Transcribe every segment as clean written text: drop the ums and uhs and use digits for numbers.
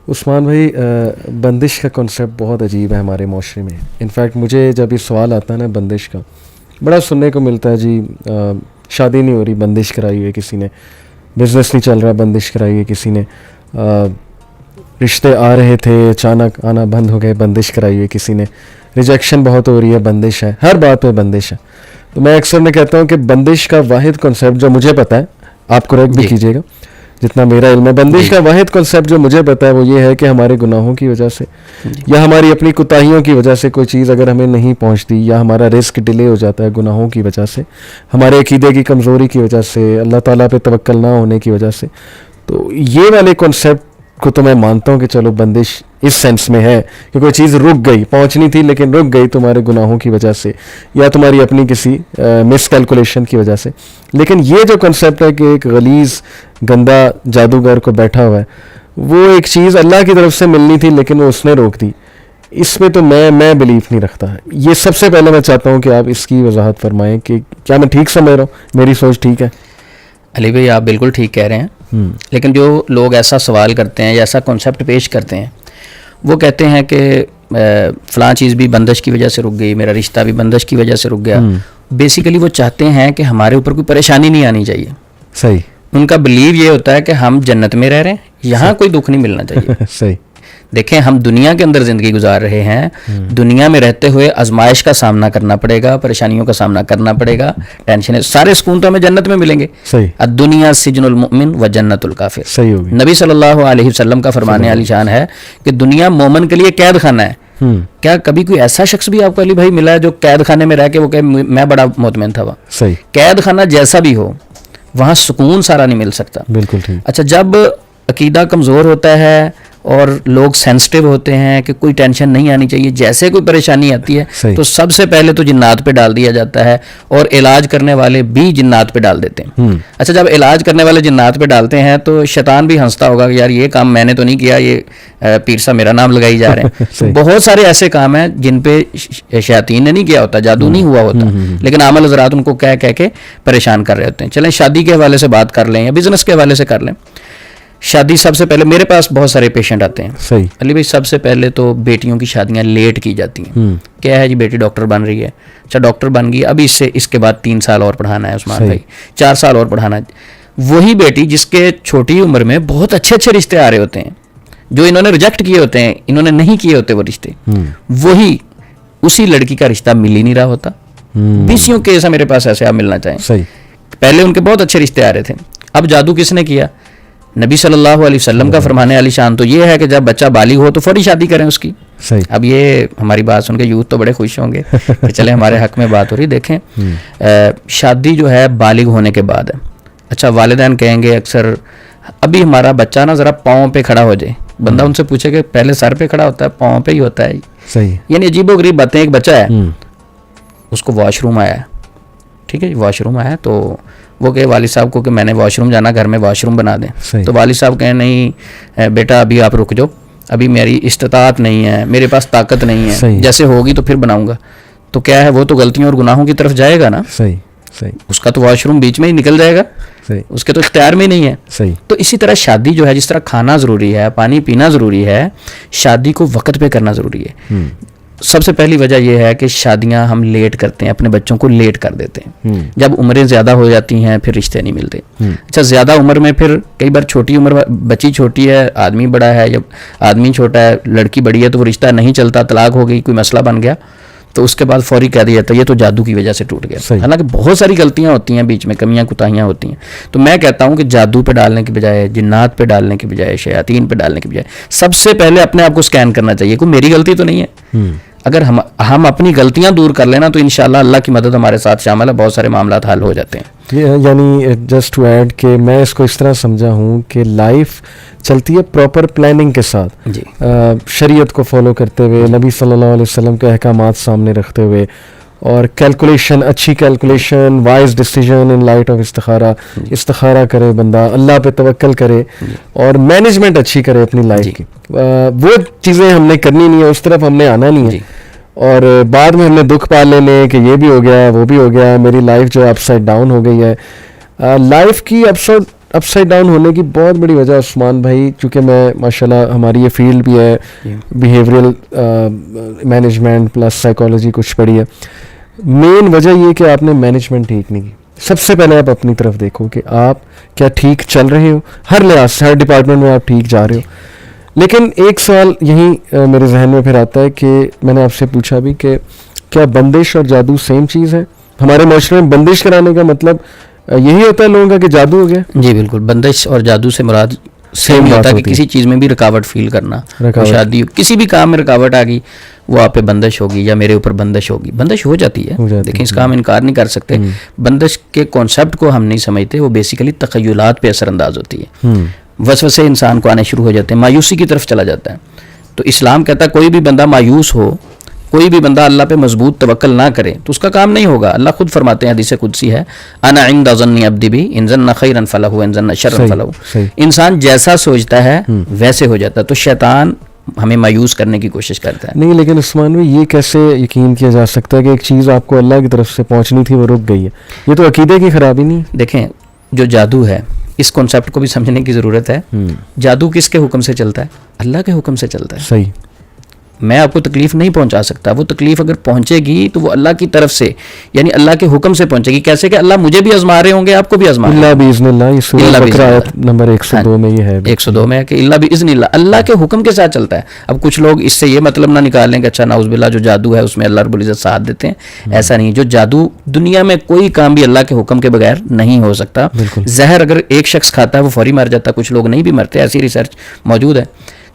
عثمان بھائی بندش کا کنسیپٹ بہت عجیب ہے ہمارے معاشرے میں. انفیکٹ مجھے جب یہ سوال آتا ہے نا بندش کا, بڑا سننے کو ملتا ہے جی شادی نہیں ہو رہی بندش کرائی ہوئی کسی نے, بزنس نہیں چل رہا بندش کرائی ہوئی کسی نے, رشتے آ رہے تھے اچانک آنا بند ہو گئے بندش کرائی ہوئی کسی نے, ریجیکشن بہت ہو رہی ہے بندش ہے, ہر بات پہ بندش ہے. تو میں اکثر میں کہتا ہوں کہ بندش کا واحد کنسیپٹ جو مجھے پتہ ہے, آپ کریکٹ بھی کیجیے گا جتنا میرا علم ہے, بندش کا واحد کنسیپٹ جو مجھے پتہ ہے وہ یہ ہے کہ ہمارے گناہوں کی وجہ سے یا ہماری اپنی کوتاہیوں کی وجہ سے کوئی چیز اگر ہمیں نہیں پہنچتی, یا ہمارا رزق ڈیلے ہو جاتا ہے گناہوں کی وجہ سے, ہمارے عقیدے کی کمزوری کی وجہ سے, اللہ تعالیٰ پہ توکل نہ ہونے کی وجہ سے, تو یہ والے کنسیپٹ کو تو میں مانتا ہوں کہ چلو بندش اس سینس میں ہے کہ کوئی چیز رک گئی, پہنچنی تھی لیکن رک گئی تمہارے گناہوں کی وجہ سے یا تمہاری اپنی کسی مس کیلکولیشن کی وجہ سے. لیکن یہ جو کنسیپٹ ہے کہ ایک غلیظ گندا جادوگر کو بیٹھا ہوا ہے, وہ ایک چیز اللہ کی طرف سے ملنی تھی لیکن وہ اس نے روک دی, اس میں تو میں بلیف نہیں رکھتا. یہ سب سے پہلے میں چاہتا ہوں کہ آپ اس کی وضاحت فرمائیں کہ کیا میں ٹھیک سمجھ رہا ہوں, میری سوچ ٹھیک ہے؟ علی بھائی آپ بالکل ٹھیک کہہ رہے ہیں, لیکن جو لوگ ایسا سوال کرتے ہیں یا ایسا کنسیپٹ پیش کرتے ہیں, وہ کہتے ہیں کہ فلاں چیز بھی بندش کی وجہ سے رک گئی, میرا رشتہ بھی بندش کی وجہ سے رک گیا. بیسیکلی وہ چاہتے ہیں کہ ہمارے اوپر کوئی پریشانی نہیں آنی چاہیے. صحیح. ان کا بلیو یہ ہوتا ہے کہ ہم جنت میں رہ رہے ہیں, یہاں کوئی دکھ نہیں ملنا چاہیے. صحیح. دیکھیں ہم دنیا کے اندر زندگی گزار رہے ہیں, دنیا میں رہتے ہوئے آزمائش کا سامنا کرنا پڑے گا, پریشانیوں کا سامنا کرنا پڑے گا, ٹینشن, سارے سکون تو ہمیں جنت میں ملیں گے. الدنیا سجن المؤمن و جنت الکافر. صحیح ہوگی. نبی صلی اللہ علیہ وسلم کا فرمانے علی شان ہے کہ دنیا مومن کے لیے قید خانہ ہے. کیا کبھی کوئی ایسا شخص بھی آپ کو علی بھائی ملا ہے جو قید خانے میں رہ کے وہ کہ میں بڑا مطمئن تھا؟ صحیح. قید خانہ جیسا بھی ہو وہاں سکون سارا نہیں مل سکتا. بالکل ٹھیک. اچھا, جب عقیدہ کمزور ہوتا ہے اور لوگ سینسٹیو ہوتے ہیں کہ کوئی ٹینشن نہیں آنی چاہیے, جیسے کوئی پریشانی آتی ہے تو سب سے پہلے تو جنات پہ ڈال دیا جاتا ہے, اور علاج کرنے والے بھی جنات پہ ڈال دیتے ہیں. اچھا, جب علاج کرنے والے جنات پہ ڈالتے ہیں تو شیطان بھی ہنستا ہوگا کہ یار یہ کام میں نے تو نہیں کیا, یہ پیر صاحب میرا نام لگائی جا رہے ہیں. بہت سارے ایسے کام ہیں جن پہ شیاطین نے نہیں کیا ہوتا, جادو نہیں ہوا ہوتا, لیکن عامل حضرات ان کو کہہ کے پریشان کر رہے ہوتے ہیں. چلیں شادی کے حوالے سے بات کر لیں یا بزنس کے حوالے سے کر لیں. شادی سب سے پہلے, میرے پاس بہت سارے پیشنٹ آتے ہیں. صحیح. علی بھائی سب سے پہلے تو بیٹیوں کی شادیاں لیٹ کی جاتی ہیں. کیا ہے جی, بیٹی ڈاکٹر بن رہی ہے, اچھا ڈاکٹر بن گئی, اب اس کے بعد 3 سال اور پڑھانا ہے عثمان بھائی, 4 سال اور پڑھانا ہے. وہی بیٹی جس کے چھوٹی عمر میں بہت اچھے اچھے رشتے آ رہے ہوتے ہیں, جو انہوں نے ریجیکٹ کیے ہوتے ہیں, انہوں نے نہیں کیے ہوتے وہ رشتے, وہی اسی لڑکی کا رشتہ مل ہی نہیں رہا ہوتا. 20 کیس ہے میرے پاس ایسے, آپ ملنا چاہیں. صحیح. پہلے ان کے بہت اچھے رشتے آ رہے تھے, اب جادو کس نے کیا؟ نبی صلی اللہ علیہ وسلم کا فرمانے علی شان تو یہ ہے کہ جب بچہ بالغ ہو تو فوری شادی کریں اس کی. صحیح. اب یہ ہماری بات سن کے یوتھ تو بڑے خوش ہوں گے کہ چلے ہمارے حق میں بات ہو رہی. دیکھیں شادی جو ہے بالغ ہونے کے بعد ہے. اچھا, والدین کہیں گے اکثر ابھی ہمارا بچہ نا ذرا پاؤں پہ کھڑا ہو جائے, بندہ ان سے پوچھے کہ پہلے سر پہ کھڑا ہوتا ہے پاؤں پہ ہی ہوتا ہے؟ صحیح. یعنی عجیب و غریب باتیں. ایک بچہ ہے, اس کو واش روم آیا ہے, ٹھیک ہے, واش روم آیا تو وہ کہ والد صاحب کو کہ میں نے واش روم جانا, گھر میں واش روم بنا دیں. تو والد صاحب کہیں نہیں بیٹا ابھی آپ رک جاؤ, ابھی میری استطاعت نہیں ہے, میرے پاس طاقت نہیں ہے, جیسے ہوگی تو پھر بناؤں گا. تو کیا ہے, وہ تو غلطیوں اور گناہوں کی طرف جائے گا نا. صحیح. صحیح. اس کا تو واش روم بیچ میں ہی نکل جائے گا, اس کے تو اختیار میں نہیں ہے. صحیح. تو اسی طرح شادی جو ہے, جس طرح کھانا ضروری ہے, پانی پینا ضروری ہے, شادی کو وقت پہ کرنا ضروری ہے. سب سے پہلی وجہ یہ ہے کہ شادیاں ہم لیٹ کرتے ہیں, اپنے بچوں کو لیٹ کر دیتے ہیں. جب عمریں زیادہ ہو جاتی ہیں پھر رشتے نہیں ملتے. اچھا, زیادہ عمر میں پھر کئی بار چھوٹی عمر, بچی چھوٹی ہے, آدمی بڑا ہے, یا آدمی چھوٹا ہے, لڑکی بڑی ہے, تو وہ رشتہ نہیں چلتا, طلاق ہو گئی, کوئی مسئلہ بن گیا, تو اس کے بعد فوری کہہ دیا جاتا ہے یہ تو جادو کی وجہ سے ٹوٹ گیا. حالانکہ بہت ساری غلطیاں ہوتی ہیں بیچ میں, کمیاں کوتاہیاں ہوتی ہیں. تو میں کہتا ہوں کہ جادو پہ ڈالنے کی بجائے, جنات پہ ڈالنے کی بجائے, شیاطین پہ ڈالنے کی بجائے, سب سے پہلے اپنے آپ کو سکین کرنا چاہیے, کوئی میری غلطی تو نہیں ہے. اگر ہم اپنی غلطیاں دور کر لینا تو انشاءاللہ اللہ کی مدد ہمارے ساتھ شامل ہے, بہت سارے معاملات حل ہو جاتے ہیں. یعنی جسٹ ٹو ایڈ کہ میں اس کو اس طرح سمجھا ہوں کہ لائف چلتی ہے پراپر پلاننگ کے ساتھ, شریعت کو فالو کرتے ہوئے, نبی صلی اللہ علیہ وسلم کے احکامات سامنے رکھتے ہوئے, اور کیلکولیشن, اچھی calculation, wise decision in light of استخارہ. استخارہ کرے بندہ, اللہ پہ توکل کرے, اور مینجمنٹ اچھی کرے اپنی لائف کی. وہ چیزیں ہم نے کرنی نہیں ہے, اس طرف ہم نے آنا نہیں ہے, اور بعد میں ہم نے دکھ پال لینے کہ یہ بھی ہو گیا, وہ بھی ہو گیا, میری لائف جو ہے اپ سائڈ ڈاؤن ہو گئی ہے. لائف کی اپس اپ سائڈ ڈاؤن ہونے کی بہت بڑی وجہ عثمان بھائی, چونکہ میں ماشاءاللہ ہماری یہ فیلڈ بھی ہے, بیہیویئرل مینجمنٹ پلس سائیکالوجی کچھ پڑھی ہے, مین وجہ یہ کہ آپ نے مینجمنٹ ٹھیک نہیں کی. سب سے پہلے آپ اپنی طرف دیکھو کہ آپ کیا ٹھیک چل رہے ہو, ہر لحاظ سے ہر ڈپارٹمنٹ میں آپ ٹھیک جا رہے ہو. لیکن ایک سوال یہیں میرے ذہن میں پھر آتا ہے کہ میں نے آپ سے پوچھا بھی کہ کیا بندش اور جادو سیم چیز ہے؟ ہمارے معاشرے میں بندش کرانے کا مطلب یہی ہوتا ہے لوگوں کا کہ جادو ہو گیا؟ جی بالکل, بندش اور جادو سے مراد سیم ہی ہوتا ہے کہ کسی چیز میں بھی رکاوٹ فیل کرنا, شادی کسی بھی کام میں رکاوٹ آ گئی, وہ آپ پہ بندش ہوگی یا میرے اوپر بندش ہوگی. بندش ہو جاتی ہے, دیکھیں اس کا ہم انکار نہیں کر سکتے. بندش کے کانسیپٹ کو ہم نہیں سمجھتے, وہ بیسیکلی تخیلات پہ اثر انداز ہوتی ہے. وسوسے انسان کو آنے شروع ہو جاتے ہیں, مایوسی کی طرف چلا جاتا ہے. تو اسلام کہتا ہے کوئی بھی بندہ مایوس ہو, کوئی بھی بندہ اللہ پہ مضبوط توکل نہ کرے تو اس کا کام نہیں ہوگا. اللہ خود فرماتے ہیں, حدیث قدسی ہے, انا عند ظن عبدی بی ان ظن خیرا فلہ وان ظن شرا فلہ. انسان جیسا سوچتا ہے ویسے ہو جاتا ہے. تو شیطان ہمیں مایوس کرنے کی کوشش کرتا ہے. نہیں, لیکن عثمان بھائی یہ کیسے یقین کیا جا سکتا ہے کہ ایک چیز آپ کو اللہ کی طرف سے پہنچنی تھی وہ رک گئی ہے؟ یہ تو عقیدے کی خرابی نہیں؟ دیکھیں جو جادو ہے اس کانسیپٹ کو بھی سمجھنے کی ضرورت ہے. جادو کس کے حکم سے چلتا ہے؟ اللہ کے حکم سے چلتا ہے. صحیح. میں آپ کو تکلیف نہیں پہنچا سکتا, وہ تکلیف اگر پہنچے گی تو وہ اللہ کی طرف سے یعنی اللہ کے حکم سے پہنچے گی. کیسے کہ اللہ مجھے بھی آزما رہے ہوں گے, آپ کو بھی آزما رہے ہوں گے. اللہ باذن اللہ, یہ سورہ بقرہ آیت نمبر 102 میں یہ ہے, 102 میں ہے کہ اللہ باذن اللہ, اللہ کے حکم کے ساتھ چلتا ہے. اب کچھ لوگ اس سے یہ مطلب نہ نکال لیں کہ اچھا نعوذ باللہ جو جادو ہے اس میں اللہ رب العزت ساتھ دیتے ہیں. ایسا نہیں. جو جادو دنیا میں کوئی کام بھی اللہ کے حکم کے بغیر نہیں ہو سکتا. زہر اگر ایک شخص کھاتا ہے وہ فوری مر جاتا ہے, کچھ لوگ نہیں بھی مرتے, ایسی ریسرچ موجود ہے.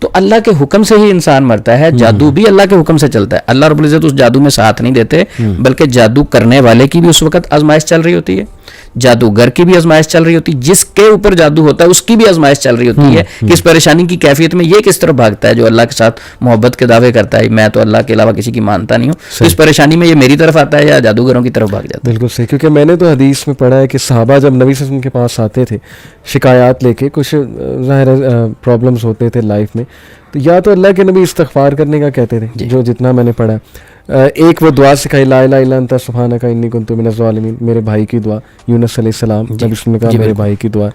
تو اللہ کے حکم سے ہی انسان مرتا ہے. جادو بھی اللہ کے حکم سے چلتا ہے. اللہ رب العزت اس جادو میں ساتھ نہیں دیتے, بلکہ جادو کرنے والے کی بھی اس وقت آزمائش چل رہی ہوتی ہے, جادوگر کی بھی آزمائش چل رہی ہوتی ہے, جس کے اوپر جادو ہوتا ہے اس کی بھی آزمائش چل رہی ہوتی ہے کہ اس پریشانی کی کیفیت میں یہ کس طرح بھاگتا ہے. جو اللہ کے ساتھ محبت کے دعوے کرتا ہے, میں تو اللہ کے علاوہ کسی کی مانتا نہیں ہوں, اس پریشانی میں یہ میری طرف آتا ہے یا جادوگروں کی طرف بھاگ جاتا ہے. بالکل صحیح. کیونکہ میں نے تو حدیث میں پڑھا ہے کہ صحابہ جب نبی صلی اللہ علیہ وسلم کے پاس آتے تھے شکایات لے کے, کچھ ظاہر پرابلمس ہوتے تھے لائف میں, تو یا تو اللہ کے نبی استغفار کرنے کا کہتے تھے, جو جتنا میں نے پڑھا. ایک وہ دعا سکھائی, لا الہ الا انت سبحانک انی کنت من الظالمین, میرے بھائی کی دعا, یونس علیہ السلام نبی صلی اللہ علیہ وسلم نے کہا میرے بھائی کی دعا.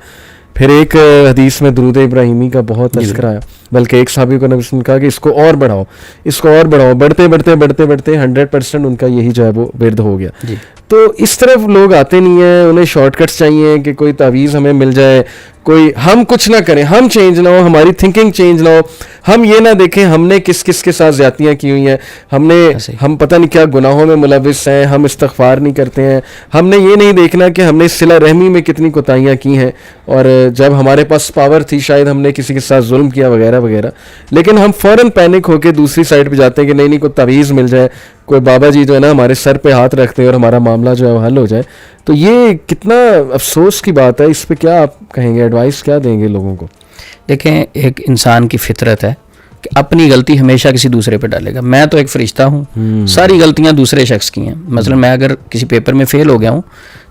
پھر ایک حدیث میں درود ابراہیمی کا بہت تذکرہ آیا, بلکہ ایک صحابی کو نبی صلی اللہ علیہ وسلم نے کہا کہ اس کو اور بڑھاؤ, اس کو اور بڑھاؤ. بڑھتے بڑھتے بڑھتے بڑھتے 100% ان کا یہی جو ہے وہ ورد ہو گیا. تو اس طرف لوگ آتے نہیں ہیں, انہیں شارٹ کٹس چاہیے کہ کوئی تعویذ ہمیں مل جائے, کوئی ہم کچھ نہ کریں, ہم چینج نہ ہو, ہماری تھنکنگ چینج نہ ہو, ہم یہ نہ دیکھیں ہم نے کس کس کے ساتھ زیادتیاں کی ہوئی ہیں, ہم پتہ نہیں کیا گناہوں میں ملوث ہیں, ہم استغفار نہیں کرتے ہیں. ہم نے یہ نہیں دیکھنا کہ ہم نے صلہ رحمی میں کتنی کوتاہیاں کی ہیں, اور جب ہمارے پاس پاور تھی شاید ہم نے کسی کے ساتھ ظلم کیا وغیرہ وغیرہ. لیکن ہم فوراً پینک ہو کے دوسری سائڈ پہ جاتے ہیں کہ نہیں کوئی تعویذ مل جائے, کوئی بابا جی جو ہے نا ہمارے سر پہ ہاتھ رکھتے ہیں اور ہمارا معاملہ جو ہے وہ حل ہو جائے. تو یہ کتنا افسوس کی بات ہے. اس پہ کیا آپ کہیں گے, ایڈوائس کیا دیں گے لوگوں کو؟ دیکھیں ایک انسان کی فطرت ہے کہ اپنی غلطی ہمیشہ کسی دوسرے پہ ڈالے گا. میں تو ایک فرشتہ ہوں, ساری غلطیاں دوسرے شخص کی ہیں. مثلا میں اگر کسی پیپر میں فیل ہو گیا ہوں,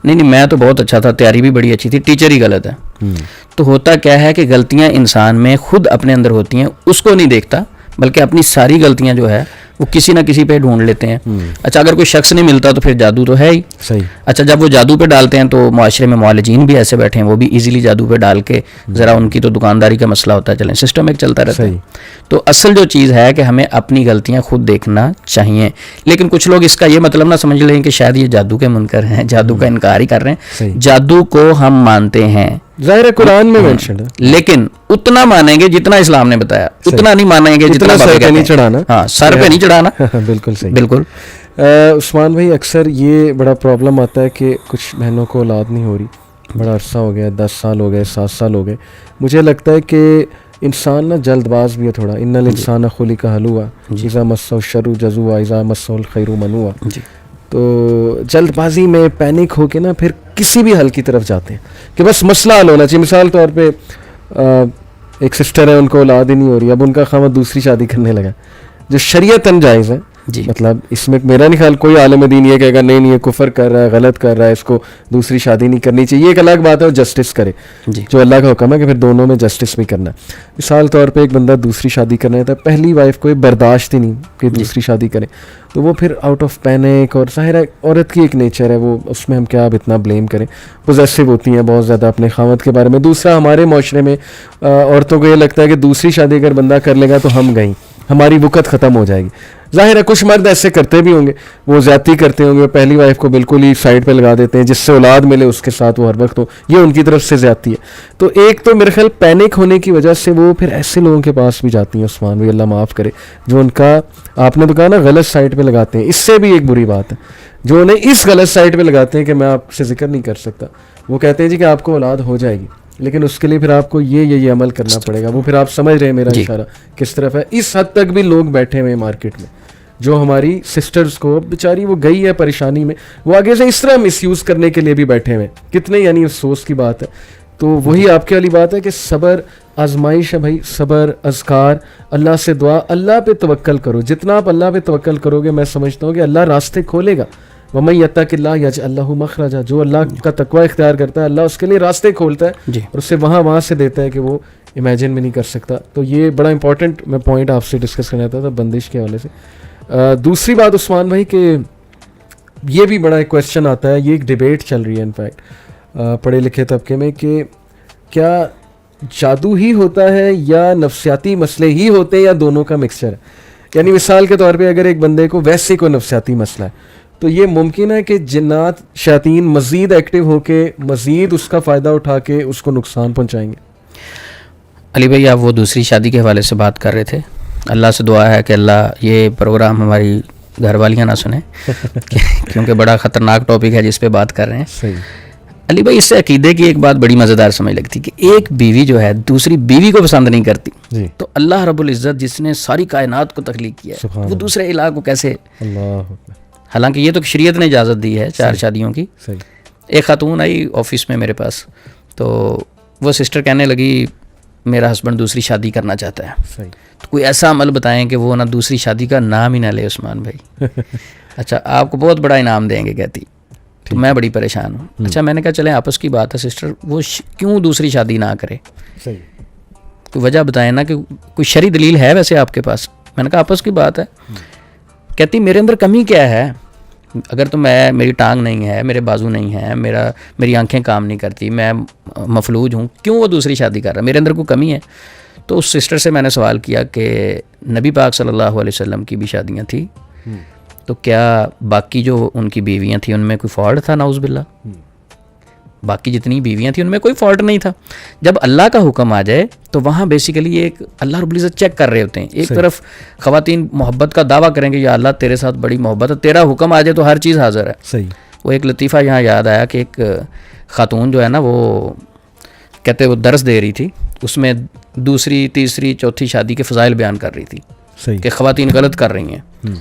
نہیں میں تو بہت اچھا تھا, تیاری بھی بڑی اچھی تھی, ٹیچر ہی غلط ہے. تو ہوتا کیا ہے کہ غلطیاں انسان میں خود اپنے اندر ہوتی ہیں, اس کو نہیں دیکھتا, بلکہ اپنی ساری غلطیاں جو ہے وہ کسی نہ کسی پہ ڈھونڈ لیتے ہیں. اچھا اگر کوئی شخص نہیں ملتا تو پھر جادو تو ہے ہی. صحیح. اچھا جب وہ جادو پہ ڈالتے ہیں تو معاشرے میں معالجین بھی ایسے بیٹھے ہیں, وہ بھی ایزیلی جادو پہ ڈال کے ذرا ان کی تو دکانداری کا مسئلہ ہوتا ہے, چلیں سسٹم ایک چلتا رہتا ہے. تو اصل جو چیز ہے کہ ہمیں اپنی غلطیاں خود دیکھنا چاہیے. لیکن کچھ لوگ اس کا یہ مطلب نہ سمجھ لیں کہ شاید یہ جادو کے منکر ہیں, جادو کا انکار ہی کر رہے ہیں. جادو کو ہم مانتے ہیں, ظاہر قرآن میں منشن ہے, لیکن اتنا مانیں گے جتنا اسلام نے بتایا, اتنا نہیں مانیں گے جتنا سر پہ نہیں چڑھانا. ہاں سر پہ نہیں چڑھانا. بالکل صحیح. بالکل. عثمان بھائی اکثر یہ بڑا پرابلم آتا ہے کہ کچھ بہنوں کو اولاد نہیں ہو رہی, بڑا عرصہ ہو گیا, 10 سال ہو گئے, 7 سال ہو گئے. مجھے لگتا ہے کہ انسان نا جلد باز بھی ہے تھوڑا. ان الانسان خلق ہلوعا اذا مسہ الشر جزوعا اذا مسہ الخیر منوعا. تو جلد بازی میں پینک ہو کے نا پھر کسی بھی حل کی طرف جاتے ہیں کہ بس مسئلہ حل ہونا چاہیے. مثال طور پہ ایک سسٹر ہے, ان کو اولاد ہی نہیں ہو رہی, اب ان کا خاوند دوسری شادی کرنے لگا, جو شریعتاً جائز ہے, جی مطلب اس میں میرا نہیں خیال کوئی عالم دین یہ کہے گا نہیں یہ کفر کر رہا ہے, غلط کر رہا ہے, اس کو دوسری شادی نہیں کرنی چاہیے. ایک الگ بات ہے وہ جسٹس کرے, جی جو اللہ کا حکم ہے کہ پھر دونوں میں جسٹس بھی کرنا ہے. مثال طور پہ ایک بندہ دوسری شادی کرنا ہے, پہلی وائف کو برداشت ہی نہیں کہ دوسری شادی کرے, تو وہ پھر آؤٹ آف پینک, اور ظاہر ہے عورت کی ایک نیچر ہے وہ, اس میں ہم کیا اب اتنا بلیم کریں, پوزیسو ہوتی ہیں بہت زیادہ اپنے خاوند کے بارے میں. دوسرا ہمارے معاشرے میں عورتوں کو یہ لگتا ہے کہ دوسری شادی اگر بندہ کر لے گا تو ہم گئیں, ہماری وقت ختم ہو جائے گی. ظاہر ہے کچھ مرد ایسے کرتے بھی ہوں گے, وہ زیادتی کرتے ہوں گے, پہلی وائف کو بالکل ہی سائڈ پہ لگا دیتے ہیں, جس سے اولاد ملے اس کے ساتھ وہ ہر وقت ہو, یہ ان کی طرف سے زیادتی ہے. تو ایک تو میرے خیال پینک ہونے کی وجہ سے وہ پھر ایسے لوگوں کے پاس بھی جاتی ہیں, عثمان بھائی اللہ معاف کرے, جو ان کا آپ نے تو کہا نا غلط سائڈ پہ لگاتے ہیں. اس سے بھی ایک بری بات ہے جو انہیں اس غلط سائڈ پہ لگاتے ہیں کہ میں آپ سے ذکر نہیں کر سکتا. وہ کہتے ہیں جی کہ آپ کو اولاد ہو جائے گی, لیکن اس کے لیے پھر آپ کو یہ عمل کرنا پڑے گا. وہ پھر آپ سمجھ رہے ہیں میرا اشارہ کس طرف ہے. اس حد تک بھی لوگ بیٹھے ہوئے مارکیٹ میں, جو ہماری سسٹرز کو بیچاری وہ گئی ہے پریشانی میں, وہ آگے سے اس طرح مس یوز کرنے کے لیے بھی بیٹھے ہوئے. کتنے یعنی افسوس کی بات ہے. تو وہی آپ کی والی بات ہے کہ صبر آزمائش ہے بھائی, صبر, اذکار, اللہ سے دعا, اللہ پہ توکل کرو. جتنا آپ اللہ پہ توکل کرو گے میں سمجھتا ہوں کہ اللہ راستے کھولے گا. وَمَن يَتَّقِ اللَّهَ يَجْعَل لَهُ مَخْرَجًا, جو اللہ کا تقوی اختیار کرتا ہے اللہ اس کے لیے راستے کھولتا ہے جی اور اسے وہاں سے دیتا ہے کہ وہ امیجن بھی نہیں کر سکتا. تو یہ بڑا امپورٹنٹ میں پوائنٹ آپ سے ڈسکس کرنا چاہتا تھا بندش کے حوالے سے. دوسری بات عثمان بھائی کہ یہ بھی بڑا ایک کویشچن آتا ہے, یہ ایک ڈیبیٹ چل رہی ہے انفیکٹ پڑھے لکھے طبقے میں, کہ کیا جادو ہی ہوتا ہے یا نفسیاتی مسئلے ہی ہوتے ہیں یا دونوں کا مکسچر ہے. یعنی مثال کے طور پہ اگر ایک بندے کو ویسے کوئی نفسیاتی مسئلہ ہے تو یہ ممکن ہے کہ جنات شیاطین مزید ایکٹیو ہو کے مزید اس کا فائدہ اٹھا کے اس کو نقصان پہنچائیں گے. علی بھائی آپ وہ دوسری شادی کے حوالے سے بات کر رہے تھے, اللہ سے دعا ہے کہ اللہ یہ پروگرام ہماری گھر والیاں نہ سنیں کیونکہ بڑا خطرناک ٹاپک ہے جس پہ بات کر رہے ہیں. صحیح. علی بھائی اس سے عقیدے کی ایک بات بڑی مزیدار سمجھ لگتی کہ ایک بیوی جو ہے دوسری بیوی کو پسند نہیں کرتی, تو اللہ رب العزت جس نے ساری کائنات کو تخلیق کیا ہے وہ دوسرے الہ کو کیسے, حالانکہ یہ تو شریعت نے اجازت دی ہے 4 شادیوں کی. ایک خاتون آئی آفس میں میرے پاس, تو وہ سسٹر کہنے لگی میرا ہسبینڈ دوسری شادی کرنا چاہتا ہے, تو کوئی ایسا عمل بتائیں کہ وہ نہ دوسری شادی کا نام ہی نہ لے عثمان بھائی. اچھا آپ کو بہت بڑا انعام دیں گے کہتی, تو میں بڑی پریشان ہوں. اچھا میں نے کہا چلیں آپس کی بات ہے سسٹر, وہ کیوں دوسری شادی نہ کرے, کوئی وجہ بتائیں نا, کہ کوئی شرعی دلیل ہے ویسے آپ کے پاس. میں نے کہا آپس کی بات ہے. کہتی میرے اندر کمی کیا ہے, اگر تو میری ٹانگ نہیں ہے, میرے بازو نہیں ہے, میری آنکھیں کام نہیں کرتی, میں مفلوج ہوں, کیوں وہ دوسری شادی کر رہا ہے, میرے اندر کوئی کمی ہے. تو اس سسٹر سے میں نے سوال کیا کہ نبی پاک صلی اللہ علیہ وسلم کی بھی شادیاں تھیں, تو کیا باقی جو ان کی بیویاں تھیں ان میں کوئی فالٹ تھا؟ نعوذ باللہ, باقی جتنی بیویاں تھیں ان میں کوئی فالٹ نہیں تھا. جب اللہ کا حکم آ جائے تو وہاں بیسیکلی ایک اللہ رب العزت چیک کر رہے ہوتے ہیں. ایک طرف خواتین محبت کا دعویٰ کریں گے یا اللہ تیرے ساتھ بڑی محبت ہے, تیرا حکم آ جائے تو ہر چیز حاضر ہے. صحیح. وہ ایک لطیفہ یہاں یاد آیا کہ ایک خاتون جو ہے نا, وہ کہتے وہ درس دے رہی تھی, اس میں دوسری تیسری چوتھی شادی کے فضائل بیان کر رہی تھی کہ خواتین غلط کر رہی ہیں.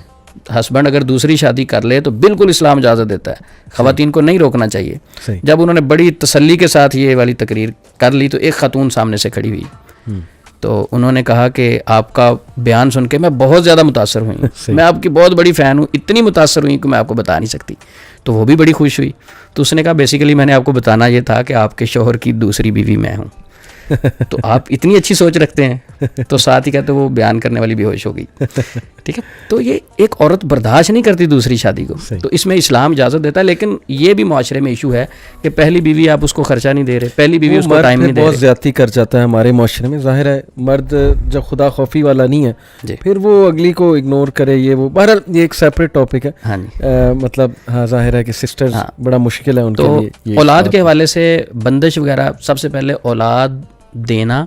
ہسبینڈ اگر دوسری شادی کر لے تو بالکل اسلام اجازت دیتا ہے, خواتین کو نہیں روکنا چاہیے. جب انہوں نے بڑی تسلی کے ساتھ یہ والی تقریر کر لی تو ایک خاتون سامنے سے کھڑی ہوئی, تو انہوں نے کہا کہ آپ کا بیان سن کے میں بہت زیادہ متاثر ہوئی ہوں, میں آپ کی بہت بڑی فین ہوں, اتنی متاثر ہوئی کہ میں آپ کو بتا نہیں سکتی. تو وہ بھی بڑی خوش ہوئی. تو اس نے کہا بیسیکلی میں نے آپ کو بتانا یہ تھا کہ آپ کے شوہر کی دوسری بیوی میں ہوں. تو آپ اتنی اچھی سوچ رکھتے ہیں, تو ساتھ ہی کہتے وہ بیان کرنے والی بھی ہوش ہو گئی. ٹھیک ہے, تو یہ ایک عورت برداشت نہیں کرتی دوسری شادی کو, تو اس میں اسلام اجازت دیتا ہے. لیکن یہ بھی معاشرے میں ایشو ہے کہ پہلی بیوی آپ اس کو خرچہ نہیں دے رہے, پہلی بیوی اس کو ٹائم نہیں دے رہے, بہت زیادتی کر جاتا ہے ہمارے معاشرے میں. ظاہر ہے مرد جب خدا خوفی والا نہیں ہے پھر وہ اگلی کو اگنور کرے, یہ وہ بہرحال یہ ایک سیپریٹ ٹاپک ہے. مطلب ہاں ظاہر ہے کہ سسٹرز بڑا مشکل ہے ان کے لیے. اولاد کے حوالے سے بندش وغیرہ, سب سے پہلے اولاد دینا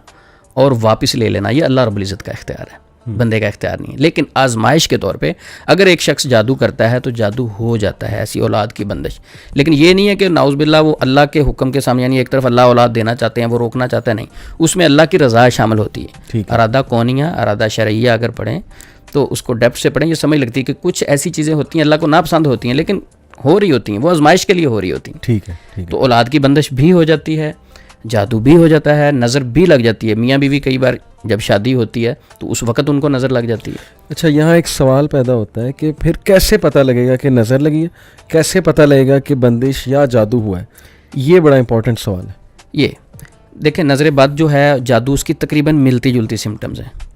اور واپس لے لینا یہ اللہ رب العزت کا اختیار ہے, بندے کا اختیار نہیں ہے. لیکن آزمائش کے طور پہ اگر ایک شخص جادو کرتا ہے تو جادو ہو جاتا ہے ایسی اولاد کی بندش. لیکن یہ نہیں ہے کہ نعوذ باللہ وہ اللہ کے حکم کے سامنے, یعنی ایک طرف اللہ اولاد دینا چاہتے ہیں وہ روکنا چاہتے ہیں, نہیں, اس میں اللہ کی رضا شامل ہوتی ہے. ارادہ کونیہ, ارادہ شرعیہ اگر پڑھیں تو اس کو ڈیپتھ سے پڑھیں, یہ سمجھ لگتی ہے کہ کچھ ایسی چیزیں ہوتی ہیں اللہ کو ناپسند ہوتی ہیں لیکن ہو رہی ہوتی ہیں, وہ آزمائش کے لیے ہو رہی ہوتی ہیں. ٹھیک ہے. تو اولاد کی بندش بھی ہو جاتی ہے, جادو بھی ہو جاتا ہے, نظر بھی لگ جاتی ہے. میاں بیوی کئی بار جب شادی ہوتی ہے تو اس وقت ان کو نظر لگ جاتی ہے. اچھا, یہاں ایک سوال پیدا ہوتا ہے کہ پھر کیسے پتہ لگے گا کہ نظر لگی ہے, کیسے پتہ لگے گا کہ بندش یا جادو ہوا ہے؟ یہ بڑا امپورٹنٹ سوال ہے. یہ دیکھیں, نظر بد جو ہے جادو اس کی تقریباً ملتی جلتی سمٹمز ہیں.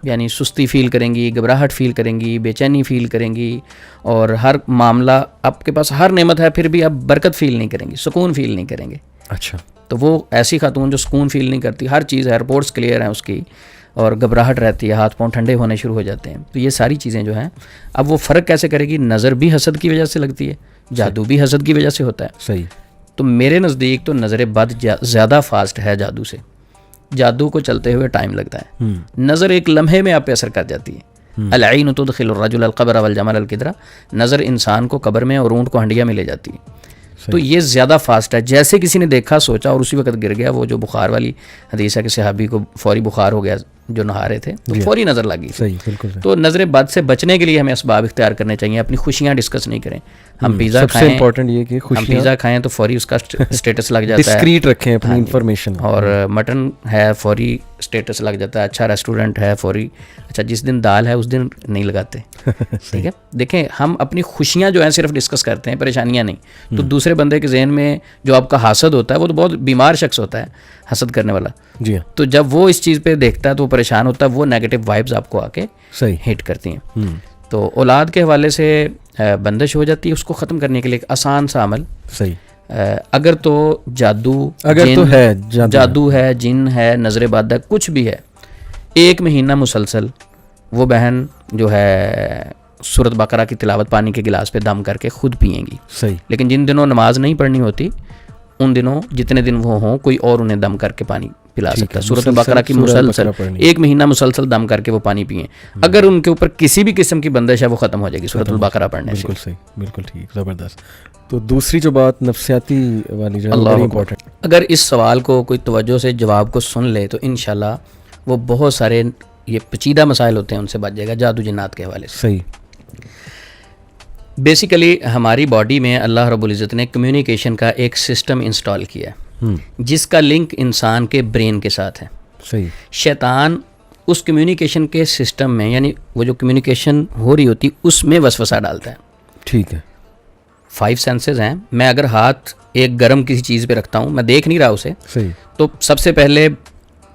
یعنی سستی فیل کریں گی, گھبراہٹ فیل کریں گی, بے چینی فیل کریں گی, اور ہر معاملہ آپ کے پاس ہر نعمت ہے پھر بھی آپ برکت فیل نہیں کریں گی, سکون فیل نہیں کریں گے. اچھا, تو وہ ایسی خاتون جو سکون فیل نہیں کرتی, ہر چیز ہے, رپورٹس کلیئر ہیں اس کی, اور گھبراہٹ رہتی ہے, ہاتھ پاؤں ٹھنڈے ہونے شروع ہو جاتے ہیں. تو یہ ساری چیزیں جو ہیں, اب وہ فرق کیسے کرے گی؟ نظر بھی حسد کی وجہ سے لگتی ہے, جادو بھی حسد کی وجہ سے ہوتا ہے. صحیح. تو میرے نزدیک تو نظر بد زیادہ فاسٹ ہے جادو سے. جادو کو چلتے ہوئے ٹائم لگتا ہے, نظر ایک لمحے میں آپ پہ اثر کر جاتی ہے. العین تدخل الرجل القبر والجمل القدرہ, نظر انسان کو قبر میں اور اونٹ کو ہنڈیا میں لے جاتی ہے. تو یہ زیادہ فاسٹ ہے. جیسے کسی نے دیکھا, سوچا اور اسی وقت گر گیا. وہ جو بخار والی حدیث ہے کہ صحابی کو فوری بخار ہو گیا جو نہا رہے تھے, تو فوری نظر لگی. صحیح, بالکل. تو نظر بد سے بچنے کے لیے ہمیں اسباب اختیار کرنے چاہیے, اپنی خوشیاں ڈسکس نہیں کریں. ہم پیزا سب سے کھائیں, امپورٹنٹ یہ کہ ہم پیزا کھائیں تو فوری اس کا اسٹیٹس لگ جاتا ہے. ڈسکریٹ رکھیں اپنی انفارمیشن. اور مٹن ہے فوری اسٹیٹس لگ جاتا ہے. اچھا ریسٹورنٹ ہے فوری, اچھا جس دن دال ہے اس دن نہیں لگاتے. ٹھیک ہے, دیکھیں ہم اپنی خوشیاں جو ہیں صرف ڈسکس کرتے ہیں, پریشانیاں نہیں. تو دوسرے بندے کے ذہن میں جو آپ کا حاسد ہوتا ہے, وہ تو بہت بیمار شخص ہوتا ہے حسد کرنے والا. جی ہاں. تو جب وہ اس چیز پہ دیکھتا ہے تو وہ پریشان ہوتا ہے, وہ نیگیٹو وائبز آپ کو آ کے ہٹ کرتی ہیں. تو اولاد کے حوالے سے بندش ہو جاتی ہے, اس کو ختم کرنے کے لیے ایک آسان سا عمل. صحیح. اگر تو جادو ہے, جن ہے, نظر بد ہے, کچھ بھی ہے, 1 مہینہ مسلسل وہ بہن جو ہے سورۃ بقرہ کی تلاوت پانی کے گلاس پہ دم کر کے خود پئیں گی. صحیح. لیکن جن دنوں نماز نہیں پڑھنی ہوتی, ان دنوں جتنے دن وہ ہوں, کوئی اور انہیں دم کر کے پانی پلا سکتا ہے. سورۃ بقرہ کی مسلسل 1 مہینہ مسلسل دم کر کے وہ پانی پئیں. اگر ان کے اوپر کسی بھی قسم کی بندش ہے وہ ختم ہو جائے گی سورۃ البقرہ پڑھنے سے. بالکل صحیح, بالکل ٹھیک, زبردست. تو دوسری جو بات نفسیاتی والی جو ہے امپورٹنٹ, اگر اس سوال کو کوئی توجہ سے جواب کو سن لے تو انشاءاللہ وہ بہت سارے یہ پیچیدہ مسائل ہوتے ہیں ان سے بچ جائے گا جادو جنات کے حوالے سے. صحیح. بیسیکلی ہماری باڈی میں اللہ رب العزت نے کمیونیکیشن کا ایک سسٹم انسٹال کیا ہے جس کا لنک انسان کے برین کے ساتھ ہے. صحیح. شیطان اس کمیونیکیشن کے سسٹم میں, یعنی وہ جو کمیونیکیشن ہو رہی ہوتی اس میں وسوسہ ڈالتا ہے. ٹھیک ہے. 5 سینسز ہیں. میں اگر ہاتھ ایک گرم کسی چیز پہ رکھتا ہوں, میں دیکھ نہیں رہا اسے, صحیح, تو سب سے پہلے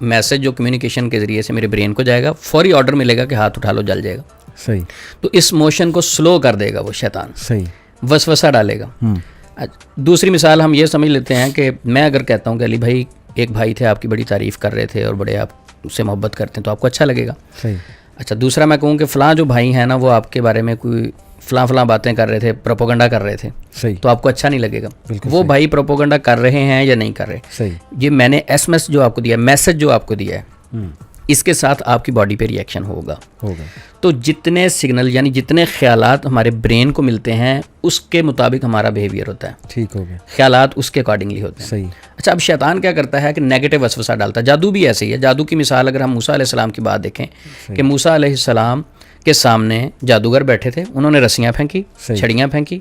میسج جو کمیونیکیشن کے ذریعے سے میرے برین کو جائے گا, فوری آرڈر ملے گا کہ ہاتھ اٹھا لو, جل جائے گا. صحیح. تو اس موشن کو سلو کر دے گا وہ شیطان, صحیح, وسوسہ ڈالے گا. دوسری مثال ہم یہ سمجھ لیتے ہیں کہ میں اگر کہتا ہوں کہ علی بھائی ایک بھائی تھے آپ کی بڑی تعریف کر رہے تھے اور بڑے آپ اس سے محبت کرتے ہیں تو آپ کو اچھا لگے گا. صحیح. اچھا, دوسرا میں کہوں کہ فلاں جو بھائی ہیں نا وہ آپ کے بارے میں کوئی فلاں باتیں کر رہے تھے, پروپوگنڈا کر رہے تھے, صحیح, تو آپ کو اچھا نہیں لگے گا. وہ بھائی پروپوگنڈا کر رہے ہیں یا نہیں کر رہے, صحیح, یہ میں نے ایس ایم ایس جو آپ کو دیا ہے, میسج جو آپ کو دیا ہے, اس کے ساتھ آپ کی باڈی پہ ریئیکشن ہوگا. تو جتنے سگنل یعنی جتنے خیالات ہمارے برین کو ملتے ہیں اس کے مطابق ہمارا بیہیویئر ہوتا ہے. ٹھیک ہو گیا. خیالات اس کے اکارڈنگلی ہوتے ہیں. صحیح. اچھا, اب شیطان کیا کرتا ہے کہ نیگیٹو وسوسہ ڈالتا ہے. جادو بھی ایسے ہی ہے. جادو کی مثال اگر ہم موسیٰ علیہ السلام کی بات دیکھیں کہ موسیٰ علیہ السلام کے سامنے جادوگر بیٹھے تھے, انہوں نے رسیاں پھینکی, چھڑیاں پھینکی,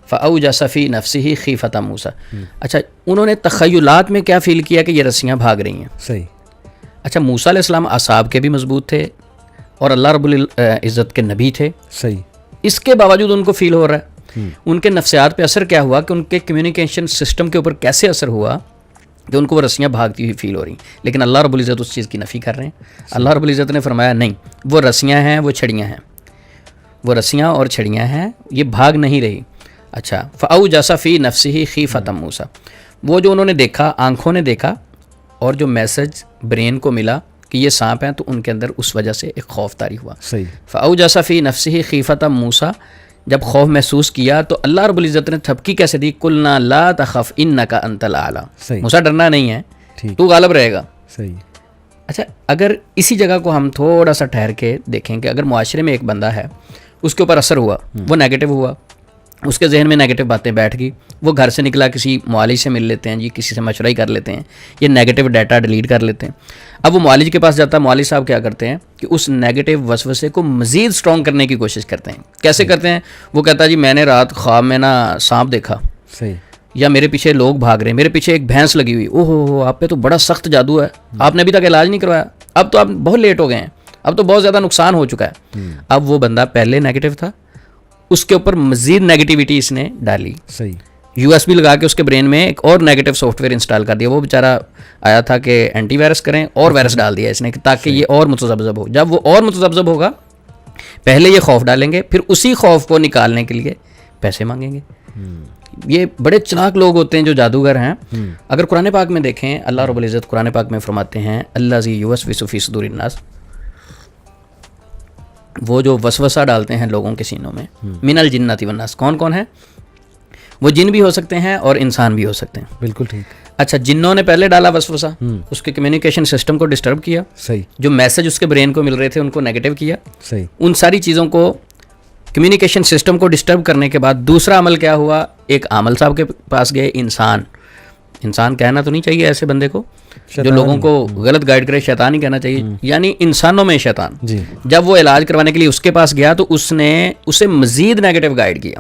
فَأَوْجَسَ فِي نَفْسِهِ خِيفَةَ موسیٰ. اچھا, انہوں نے تخیلات میں کیا فیل کیا کہ یہ رسیاں بھاگ رہی ہیں. صحیح. اچھا, موسیٰ علیہ السلام اعصاب کے بھی مضبوط تھے اور اللہ رب العزت کے نبی تھے. صحیح. اس کے باوجود ان کو فیل ہو رہا ہے. ان کے نفسیات پہ اثر کیا ہوا کہ ان کے کمیونیکیشن سسٹم کے اوپر کیسے اثر ہوا کہ ان کو وہ رسیاں بھاگتی ہوئی فیل ہو رہی ہیں. لیکن اللہ رب العزت اس چیز کی نفی کر رہے ہیں. اللہ رب العزت نے فرمایا نہیں, وہ رسیاں ہیں, وہ چھڑیاں ہیں, وہ رسیاں اور چھڑیاں ہیں, یہ بھاگ نہیں رہی. اچھا, فَأَوْجَسَ فِي نَفْسِهِ خِيفَةَ موسیٰ, وہ جو انہوں نے دیکھا, آنکھوں نے دیکھا اور جو میسج برین کو ملا کہ یہ سانپ ہیں, تو ان کے اندر اس وجہ سے ایک خوف طاری ہوا. صحیح. فَأَوْجَسَ فِي نَفْسِهِ خِيفَةَ موسیٰ, جب خوف محسوس کیا تو اللہ رب العزت نے تھپکی کیسے دی, قُلْنَا لَا تَخَفْ إِنَّكَ أَنْتَ الْأَعْلَىٰ, موسیٰ ڈرنا نہیں ہے, تو غالب رہے گا. صحیح. اچھا, اگر اسی جگہ کو ہم تھوڑا سا ٹھہر کے دیکھیں کہ اگر معاشرے میں ایک بندہ ہے, اس کے اوپر اثر ہوا, وہ نیگیٹو ہوا, اس کے ذہن میں نیگیٹو باتیں بیٹھ گئی, وہ گھر سے نکلا, کسی معالج سے مل لیتے ہیں جی, کسی سے مشورہ ہی کر لیتے ہیں, یہ نیگیٹو ڈیٹا ڈیلیٹ کر لیتے ہیں. اب وہ معالج کے پاس جاتا ہے, معالج صاحب کیا کرتے ہیں کہ اس نیگیٹو وسوسے کو مزید اسٹرانگ کرنے کی کوشش کرتے ہیں. کیسے کرتے ہیں؟ وہ کہتا ہے جی میں نے رات خواب میں نا سانپ دیکھا. صحیح. یا میرے پیچھے لوگ بھاگ رہے ہیں, میرے پیچھے ایک بھینس لگی ہوئی, او ہو آپ پہ تو بڑا سخت جادو ہے, آپ نے ابھی تک علاج نہیں کروایا, اب تو آپ بہت لیٹ ہو گئے ہیں, اب تو بہت زیادہ نقصان ہو چکا ہے. اب وہ بندہ پہلے نیگیٹو تھا, اس کے اوپر مزید نیگیٹیوٹی اس نے ڈالی, صحیح, یو ایس بی لگا کے اس کے برین میں ایک اور نیگیٹو سافٹ ویئر انسٹال کر دیا. وہ بیچارہ آیا تھا کہ اینٹی وائرس کریں, اور وائرس ڈال دیا اس نے تاکہ یہ اور متذبذب ہو. جب وہ اور متذبذب ہوگا, پہلے یہ خوف ڈالیں گے, پھر اسی خوف کو نکالنے کے لیے پیسے مانگیں گے. یہ بڑے چلاک لوگ ہوتے ہیں جو جادوگر ہیں. اگر قرآن پاک میں دیکھیں, اللہ رب العزت قرآن پاک میں فرماتے ہیں اللہ ذی یوسوس فی صدور الناس, وہ جو وسوسہ ڈالتے ہیں لوگوں کے سینوں میں, من الجنۃ والناس, کون کون ہے وہ؟ جن بھی ہو سکتے ہیں اور انسان بھی ہو سکتے ہیں. بالکل ٹھیک. اچھا, جنوں نے پہلے ڈالا وسوسہ, اس کے کمیونیکیشن سسٹم کو ڈسٹرب کیا, صحیح, جو میسج اس کے برین کو مل رہے تھے ان کو نیگیٹو کیا, صحیح, ان ساری چیزوں کو کمیونیکیشن سسٹم کو ڈسٹرب کرنے کے بعد دوسرا عمل کیا ہوا, ایک عامل صاحب کے پاس گئے. انسان کہنا تو نہیں چاہیے ایسے بندے کو جو لوگوں کو غلط گائیڈ کرے, شیطان ہی کہنا چاہیے, یعنی انسانوں میں شیطان. جب وہ علاج کروانے کے لیے اس کے پاس گیا تو اس نے اسے مزید نیگیٹو گائیڈ کیا.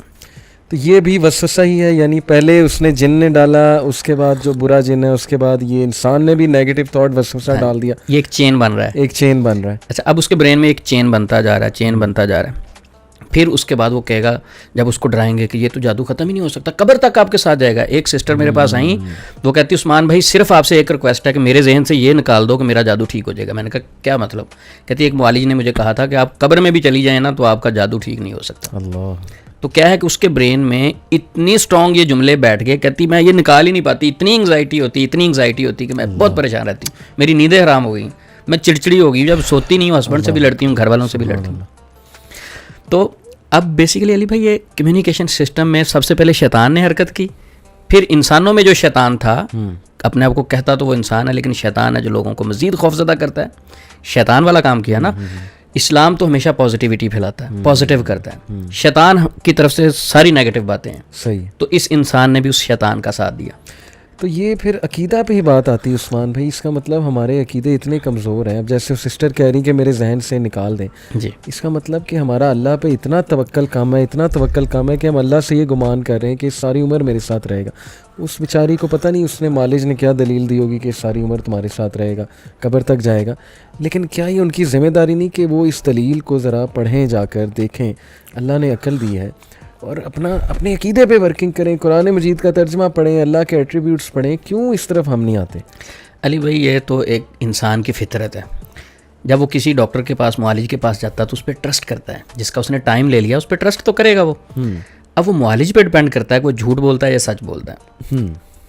تو یہ بھی وسوسہ ہی ہے, یعنی پہلے اس نے جن نے ڈالا, اس کے بعد جو برا جن ہے, اس کے بعد یہ انسان نے بھی نیگیٹو تھاٹ وسوسہ ڈال دیا. یہ ایک چین بن رہا ہے, ایک چین بن رہا ہے. اچھا, اب اس کے برین میں ایک چین بنتا جا رہا ہے, چین بنتا جا رہا ہے. پھر اس کے بعد وہ کہے گا, جب اس کو ڈرائیں گے کہ یہ تو جادو ختم ہی نہیں ہو سکتا, قبر تک آپ کے ساتھ جائے گا. ایک سسٹر میرے پاس آئیں, وہ کہتی عثمان بھائی صرف آپ سے ایک ریکویسٹ ہے کہ میرے ذہن سے یہ نکال دو کہ میرا جادو ٹھیک ہو جائے گا. میں نے کہا کیا مطلب؟ کہتی ایک معالج نے مجھے کہا تھا کہ آپ قبر میں بھی چلی جائیں نا تو آپ کا جادو ٹھیک نہیں ہو سکتا. اللہ. تو کیا ہے کہ اس کے برین میں اتنی اسٹرانگ یہ جملے بیٹھ گئے, کہتی میں یہ نکال ہی نہیں پاتی, اتنی انگزائٹی ہوتی کہ میں بہت پریشان رہتی ہوں, میری نیندیں حرام ہو گئی, میں چڑچڑی ہو گئی, جب سوتی نہیں ہوں, ہسبینڈ سے بھی لڑتی ہوں, گھر والوں سے بھی لڑتی ہوں. تو اب بیسیکلی علی بھائی یہ کمیونیکیشن سسٹم میں سب سے پہلے شیطان نے حرکت کی, پھر انسانوں میں جو شیطان تھا, اپنے آپ کو کہتا تو وہ انسان ہے لیکن شیطان ہے جو لوگوں کو مزید خوفزدہ کرتا ہے, شیطان والا کام کیا نا. اسلام تو ہمیشہ پازیٹیوٹی پھیلاتا ہے, پازیٹیو کرتا ہے, شیطان کی طرف سے ساری نیگیٹو باتیں ہیں. صحیح. تو اس انسان نے بھی اس شیطان کا ساتھ دیا. تو یہ پھر عقیدہ پہ ہی بات آتی ہے عثمان بھائی, اس کا مطلب ہمارے عقیدے اتنے کمزور ہیں. اب جیسے سسٹر کہہ رہی کہ میرے ذہن سے نکال دیں, جی, اس کا مطلب کہ ہمارا اللہ پہ اتنا توکل کم ہے, اتنا توکل کم ہے کہ ہم اللہ سے یہ گمان کر رہے ہیں کہ ساری عمر میرے ساتھ رہے گا. اس بیچاری کو پتہ نہیں اس نے معالج نے کیا دلیل دی ہوگی کہ ساری عمر تمہارے ساتھ رہے گا, قبر تک جائے گا. لیکن کیا یہ ان کی ذمہ داری نہیں کہ وہ اس دلیل کو ذرا پڑھیں, جا کر دیکھیں, اللہ نے عقل دی ہے, اور اپنے عقیدے پہ ورکنگ کریں, قرآن مجید کا ترجمہ پڑھیں, اللہ کے ایٹریبیوٹس پڑھیں. کیوں اس طرف ہم نہیں آتے؟ علی بھائی یہ تو ایک انسان کی فطرت ہے. جب وہ کسی ڈاکٹر کے پاس, معالج کے پاس جاتا ہے تو اس پہ ٹرسٹ کرتا ہے, جس کا اس نے ٹائم لے لیا اس پہ ٹرسٹ تو کرے گا وہ. اب وہ معالج پہ ڈپینڈ کرتا ہے کہ وہ جھوٹ بولتا ہے یا سچ بولتا ہے.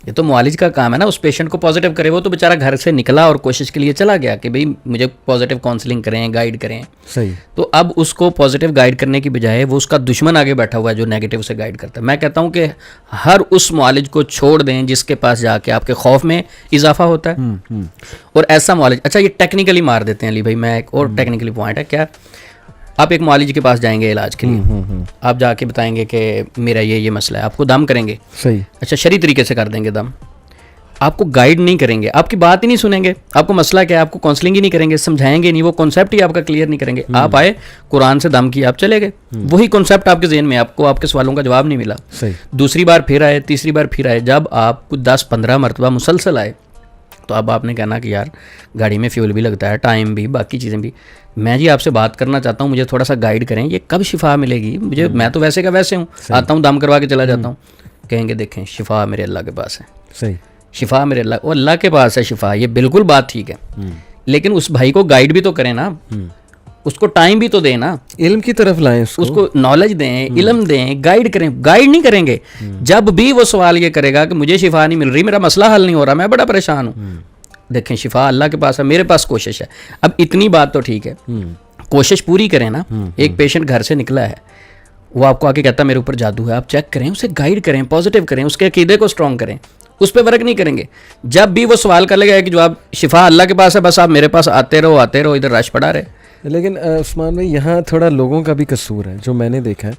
یہ تو معالج کا کام ہے نا, اس پیشنٹ کو پازیٹیو کرے. وہ تو بیچارہ گھر سے نکلا اور کوشش کے لیے چلا گیا کہ بھئی مجھے پازیٹیو کاؤنسلنگ کریں, گائیڈ کریں. صحیح. تو اب اس کو پازیٹیو گائیڈ کرنے کی بجائے وہ اس کا دشمن آگے بیٹھا ہوا ہے جو نیگیٹو سے گائیڈ کرتا ہے. میں کہتا ہوں کہ ہر اس معالج کو چھوڑ دیں جس کے پاس جا کے آپ کے خوف میں اضافہ ہوتا ہے, اور ایسا معالج. اچھا, یہ ٹیکنیکلی مار دیتے ہیں علی بھائی. میں ایک اور ٹیکنیکلی پوائنٹ ہے, کیا آپ ایک معالج کے پاس جائیں گے علاج کے لیے, آپ جا کے بتائیں گے کہ میرا یہ مسئلہ ہے, آپ کو دم کریں گے. صحیح. اچھا, شرعی طریقے سے کر دیں گے دم, آپ کو گائیڈ نہیں کریں گے, آپ کی بات ہی نہیں سنیں گے, آپ کو مسئلہ کیا ہے آپ کو کاؤنسلنگ ہی نہیں کریں گے, سمجھائیں گے نہیں, وہ کانسیپٹ ہی آپ کا کلیئر نہیں کریں گے. آپ آئے, قرآن سے دم کیا, آپ چلے گئے, وہی کانسیپٹ آپ کے ذہن میں, آپ کو آپ کے سوالوں کا جواب نہیں ملا. صحیح. دوسری بار پھر آئے, تیسری بار پھر آئے, جب آپ کچھ 10-15 مرتبہ مسلسل آئے تو اب آپ نے کہنا کہ یار گاڑی میں فیول بھی لگتا ہے, ٹائم بھی, باقی چیزیں بھی, میں جی آپ سے بات کرنا چاہتا ہوں, مجھے تھوڑا سا گائیڈ کریں, یہ کب شفا ملے گی مجھے؟ میں تو ویسے کا ویسے ہوں, آتا ہوں دم کروا کے چلا جاتا ہوں. کہیں گے دیکھیں شفا میرے اللہ کے پاس ہے. صحیح. شفا میرے اللہ, وہ اللہ کے پاس ہے شفا, یہ بالکل بات ٹھیک ہے, لیکن اس بھائی کو گائیڈ بھی تو کریں نا, اس کو ٹائم بھی تو دیں نا, علم کی طرف لائیں, اس کو نالج دیں, علم دیں, گائیڈ کریں. گائیڈ نہیں کریں گے, جب بھی وہ سوال یہ کرے گا کہ مجھے شفا نہیں مل رہی, میرا مسئلہ حل نہیں ہو رہا, میں بڑا پریشان ہوں. دیکھیں شفا اللہ کے پاس ہے, میرے پاس کوشش ہے. اب اتنی بات تو ٹھیک ہے, کوشش پوری کریں نا. ایک پیشنٹ گھر سے نکلا ہے, وہ آپ کو آ کے کہتا ہے میرے اوپر جادو ہے, آپ چیک کریں, اسے گائیڈ کریں, پازیٹیو کریں, اس کے عقیدے کو اسٹرانگ کریں, اس پہ ورک نہیں کریں گے. جب بھی وہ سوال کر لے گا کہ جو آپ شفا اللہ کے پاس ہے, بس آپ میرے پاس آتے رہو, ادھر رش پڑا رہے. لیکن عثمان بھائی یہاں تھوڑا لوگوں کا بھی قصور ہے جو میں نے دیکھا ہے.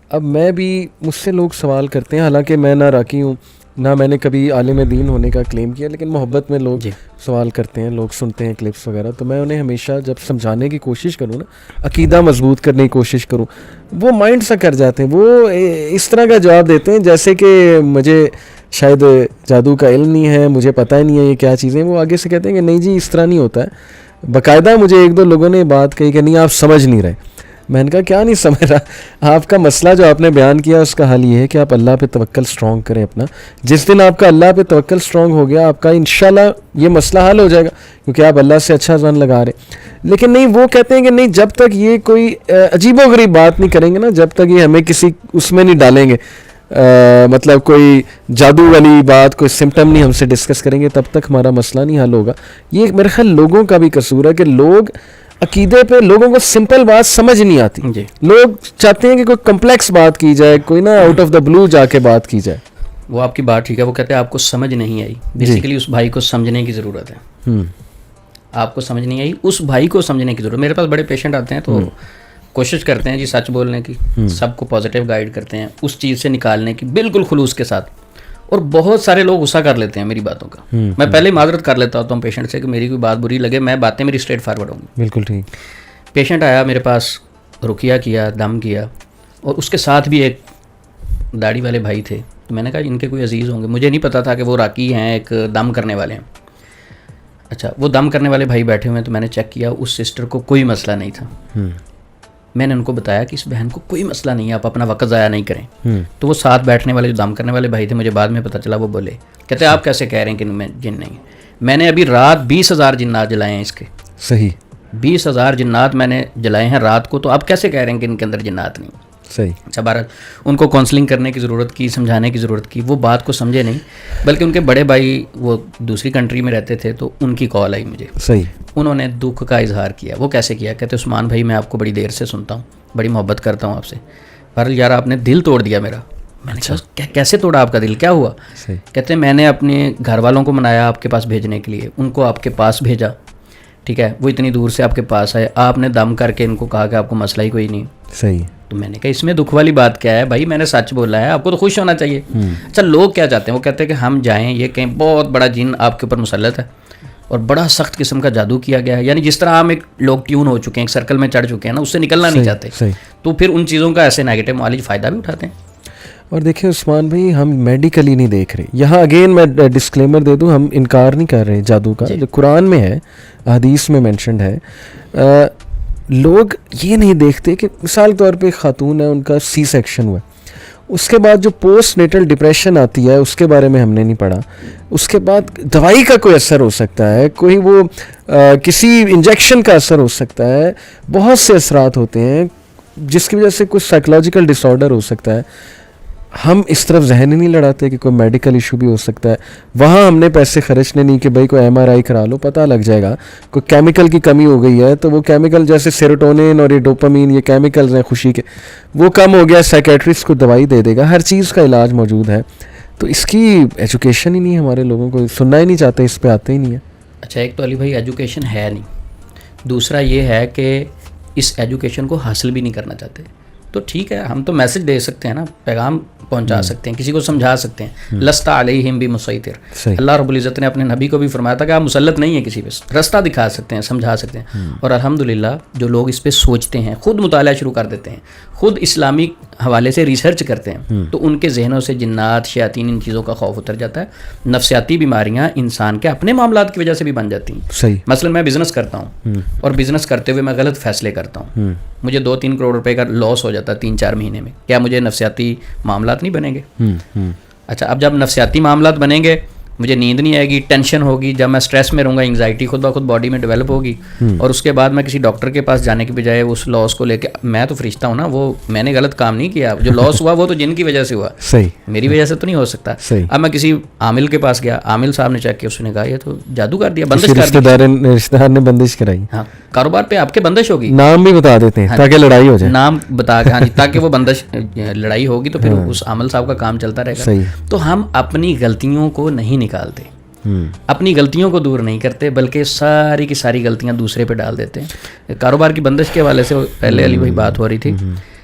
اب میں بھی, مجھ سے لوگ سوال کرتے ہیں, حالانکہ میں نہ راکی ہوں نہ میں نے کبھی عالم دین ہونے کا کلیم کیا, لیکن محبت میں لوگ سوال کرتے ہیں, لوگ سنتے ہیں کلپس وغیرہ, تو میں انہیں ہمیشہ جب سمجھانے کی کوشش کروں نا, عقیدہ مضبوط کرنے کی کوشش کروں, وہ مائنڈ سا کر جاتے ہیں, وہ اس طرح کا جواب دیتے ہیں جیسے کہ مجھے شاید جادو کا علم نہیں ہے, مجھے پتہ ہی نہیں ہے یہ کیا چیزیں. وہ آگے سے کہتے ہیں کہ نہیں جی اس طرح نہیں ہوتا ہے. باقاعدہ مجھے ایک دو لوگوں نے بات کہی کہ نہیں آپ سمجھ نہیں رہے. میں نے کہا کیا نہیں سمجھ رہا, آپ کا مسئلہ جو آپ نے بیان کیا اس کا حل یہ ہے کہ آپ اللہ پہ توکل اسٹرانگ کریں اپنا. جس دن آپ کا اللہ پہ توکل اسٹرانگ ہو گیا, آپ کا انشاءاللہ یہ مسئلہ حل ہو جائے گا, کیونکہ آپ اللہ سے اچھا ظن لگا رہے. لیکن نہیں, وہ کہتے ہیں کہ نہیں جب تک یہ کوئی عجیب و غریب بات نہیں کریں گے نا, جب تک یہ ہمیں کسی اس میں نہیں ڈالیں گے, مطلب کوئی جادو والی بات, کوئی سمٹم نہیں ہم سے ڈسکس کریں گے, تب تک ہمارا مسئلہ نہیں حل ہوگا. یہ میرے خیال لوگوں کا بھی قصور ہے کہ لوگ عقیدے پہ, لوگوں کو سمپل بات سمجھ نہیں آتی. لوگ چاہتے ہیں کہ کوئی کمپلیکس بات کی جائے, کوئی نا آؤٹ آف دا بلو جا کے بات کی جائے. وہ آپ کی بات ٹھیک ہے, وہ کہتے ہیں آپ کو سمجھ نہیں آئی. بیسیکلی اس بھائی کو سمجھنے کی ضرورت ہے. آپ کو سمجھ نہیں آئی, اس بھائی کو سمجھنے کی ضرورت. میرے پاس بڑے پیشنٹ آتے ہیں تو کوشش کرتے ہیں جی سچ بولنے کی, سب کو پازیٹیو گائیڈ کرتے ہیں اس چیز سے نکالنے کی بالکل خلوص کے ساتھ. اور بہت سارے لوگ غصہ کر لیتے ہیں میری باتوں کا. میں پہلے ہی معذرت کر لیتا ہوتا ہوں پیشنٹ سے کہ میری کوئی بات بری لگے, میں باتیں میری اسٹریٹ فارورڈ ہوں گی. بالکل ٹھیک. پیشنٹ آیا میرے پاس, رقیہ کیا, دم کیا, اور اس کے ساتھ بھی ایک داڑھی والے بھائی تھے. تو میں نے کہا ان کے کوئی عزیز ہوں گے. مجھے نہیں پتا تھا کہ وہ راکی ہیں, ایک دم کرنے والے ہیں. اچھا, وہ دم کرنے والے بھائی بیٹھے ہوئے ہیں. تو میں نے چیک کیا, اس سسٹر کو کوئی مسئلہ نہیں تھا. میں نے ان کو بتایا کہ اس بہن کو کوئی مسئلہ نہیں ہے, آپ اپنا وقت ضائع نہیں کریں. تو وہ ساتھ بیٹھنے والے جو دم کرنے والے بھائی تھے, مجھے بعد میں پتہ چلا, وہ بولے کہتے آپ کیسے کہہ رہے ہیں کہ میں جن نہیں. میں نے ابھی رات 20,000 جنات جلائے ہیں اس کے. صحیح, 20,000 جنات میں نے جلائے ہیں رات کو, تو آپ کیسے کہہ رہے ہیں کہ ان کے اندر جنات نہیں. صحیح. اچھا, بہرحال ان کو کاؤنسلنگ کرنے کی ضرورت کی, سمجھانے کی ضرورت کی. وہ بات کو سمجھے نہیں, بلکہ ان کے بڑے بھائی وہ دوسری کنٹری میں رہتے تھے, تو ان کی کال آئی مجھے. صحیح. انہوں نے دکھ کا اظہار کیا. وہ کیسے کیا, کہتے عثمان بھائی میں آپ کو بڑی دیر سے سنتا ہوں, بڑی محبت کرتا ہوں آپ سے, پر یار آپ نے دل توڑ دیا میرا. میں نے کہا کیسے توڑا آپ کا دل, کیا ہوا؟ کہتے میں نے اپنے گھر والوں کو منایا آپ کے پاس بھیجنے کے لیے, ان کو آپ کے پاس بھیجا, ٹھیک ہے, وہ اتنی دور سے آپ کے پاس آئے, آپ نے دم کر کے ان کو کہا کہ آپ کو مسئلہ ہی کوئی نہیں. صحیح. تو میں نے کہا اس میں دکھ والی بات کیا ہے بھائی, میں نے سچ بولا ہے, آپ کو تو خوش ہونا چاہیے. اچھا, لوگ کیا چاہتے ہیں, وہ کہتے ہیں کہ ہم جائیں, یہ کہیں بہت بڑا جن آپ کے اوپر مسلط ہے اور بڑا سخت قسم کا جادو کیا گیا ہے. یعنی جس طرح ہم ایک لوگ ٹیون ہو چکے ہیں, ایک سرکل میں چڑھ چکے ہیں نا, اس سے نکلنا نہیں چاہتے, تو پھر ان چیزوں کا ایسے نیگیٹو معالج فائدہ بھی اٹھاتے ہیں. اور دیکھیں عثمان بھائی, ہم میڈیکلی نہیں دیکھ رہے. یہاں اگین میں ڈسکلیمر دے دوں, ہم انکار نہیں کر رہے جادو کا, جو قرآن میں ہے, حدیث میں مینشنڈ ہے. لوگ یہ نہیں دیکھتے کہ مثال کے طور پہ ایک خاتون ہے, ان کا سی سیکشن ہوا, اس کے بعد جو پوسٹ نیٹل ڈپریشن آتی ہے اس کے بارے میں ہم نے نہیں پڑھا. اس کے بعد دوائی کا کوئی اثر ہو سکتا ہے, کوئی وہ کسی انجیکشن کا اثر ہو سکتا ہے, بہت سے اثرات ہوتے ہیں جس کی وجہ سے کچھ سائیکلوجیکل ڈس آرڈر ہو سکتا ہے. ہم اس طرف ذہن ہی نہیں لڑاتے کہ کوئی میڈیکل ایشو بھی ہو سکتا ہے. وہاں ہم نے پیسے خرچنے نہیں کہ بھائی کوئی MRI کرا لو, پتہ لگ جائے گا. کوئی کیمیکل کی کمی ہو گئی ہے, تو وہ کیمیکل جیسے سیروٹونین اور یہ ڈوپامین, یہ کیمیکلز ہیں خوشی کے, وہ کم ہو گیا, سائیکیٹرسٹ کو دوائی دے دے گا. ہر چیز کا علاج موجود ہے. تو اس کی ایجوکیشن ہی نہیں ہے, ہمارے لوگوں کو سننا ہی نہیں چاہتے, اس پہ آتے ہی نہیں ہے. اچھا, ایک تو علی بھائی ایجوکیشن ہے نہیں, دوسرا یہ ہے کہ اس ایجوکیشن کو حاصل بھی نہیں کرنا چاہتے. تو ٹھیک ہے, ہم تو میسج دے سکتے ہیں نا, پیغام پہنچا سکتے ہیں, کسی کو سمجھا سکتے ہیں. لست علیہم بمسیطر, اللہ رب العزت نے اپنے نبی کو بھی فرمایا تھا کہ آپ مسلط نہیں ہیں کسی پہ, رستہ دکھا سکتے ہیں, سمجھا سکتے ہیں. اور الحمدللہ جو لوگ اس پہ سوچتے ہیں, خود مطالعہ شروع کر دیتے ہیں, خود اسلامی حوالے سے ریسرچ کرتے ہیں, تو ان کے ذہنوں سے جنات, شیاطین, ان چیزوں کا خوف اتر جاتا ہے. نفسیاتی بیماریاں انسان کے اپنے معاملات کی وجہ سے بھی بن جاتی ہیں. صحیح. مثلا میں بزنس کرتا ہوں, اور بزنس کرتے ہوئے میں غلط فیصلے کرتا ہوں, مجھے 2-3 کروڑ روپے کا لاس ہو جاتا ہے 3-4 مہینے میں. کیا مجھے نفسیاتی معاملات نہیں بنیں گے؟ اچھا, اب جب نفسیاتی معاملات بنیں گے, مجھے نیند نہیں آئے گی, ٹینشن ہوگی, جب میں اسٹریس میں رہوں گا, انگزائٹی خود بخود باڈی میں ڈیولپ ہوگی, اور اس کے بعد میں کسی ڈاکٹر کے پاس جانے کے بجائے اس لاس کو لے کے, میں تو فرشتہ ہوں نا, وہ میں نے غلط کام نہیں کیا, جو لاس ہوا وہ تو جن کی وجہ سے ہوا, صحیح, میری وجہ سے تو نہیں ہو سکتا. اب میں کسی عامل کے پاس گیا, عامل صاحب نے چیک کیا, اس نے کہا یہ تو جادو کر دیا, بندش کر دیا, رشتہ دار نے بندش کرائی. ہاں, کاروبار پہ آپ کے بندش ہوگی, نام بھی بتا دیتے ہیں تاکہ لڑائی ہو جائے, نام بتا کے, ہاں جی, تاکہ وہ بندش لڑائی ہوگی تو پھر اس عامل صاحب کا کام چلتا رہے گا. تو ہم اپنی غلطیوں کو نہیں نکالتے, اپنی غلطیوں کو دور نہیں کرتے, بلکہ ساری کی ساری غلطیاں دوسرے پہ ڈال دیتے ہیں. کاروبار کی بندش کے حوالے سے پہلے علی بھائی بات ہو رہی تھی.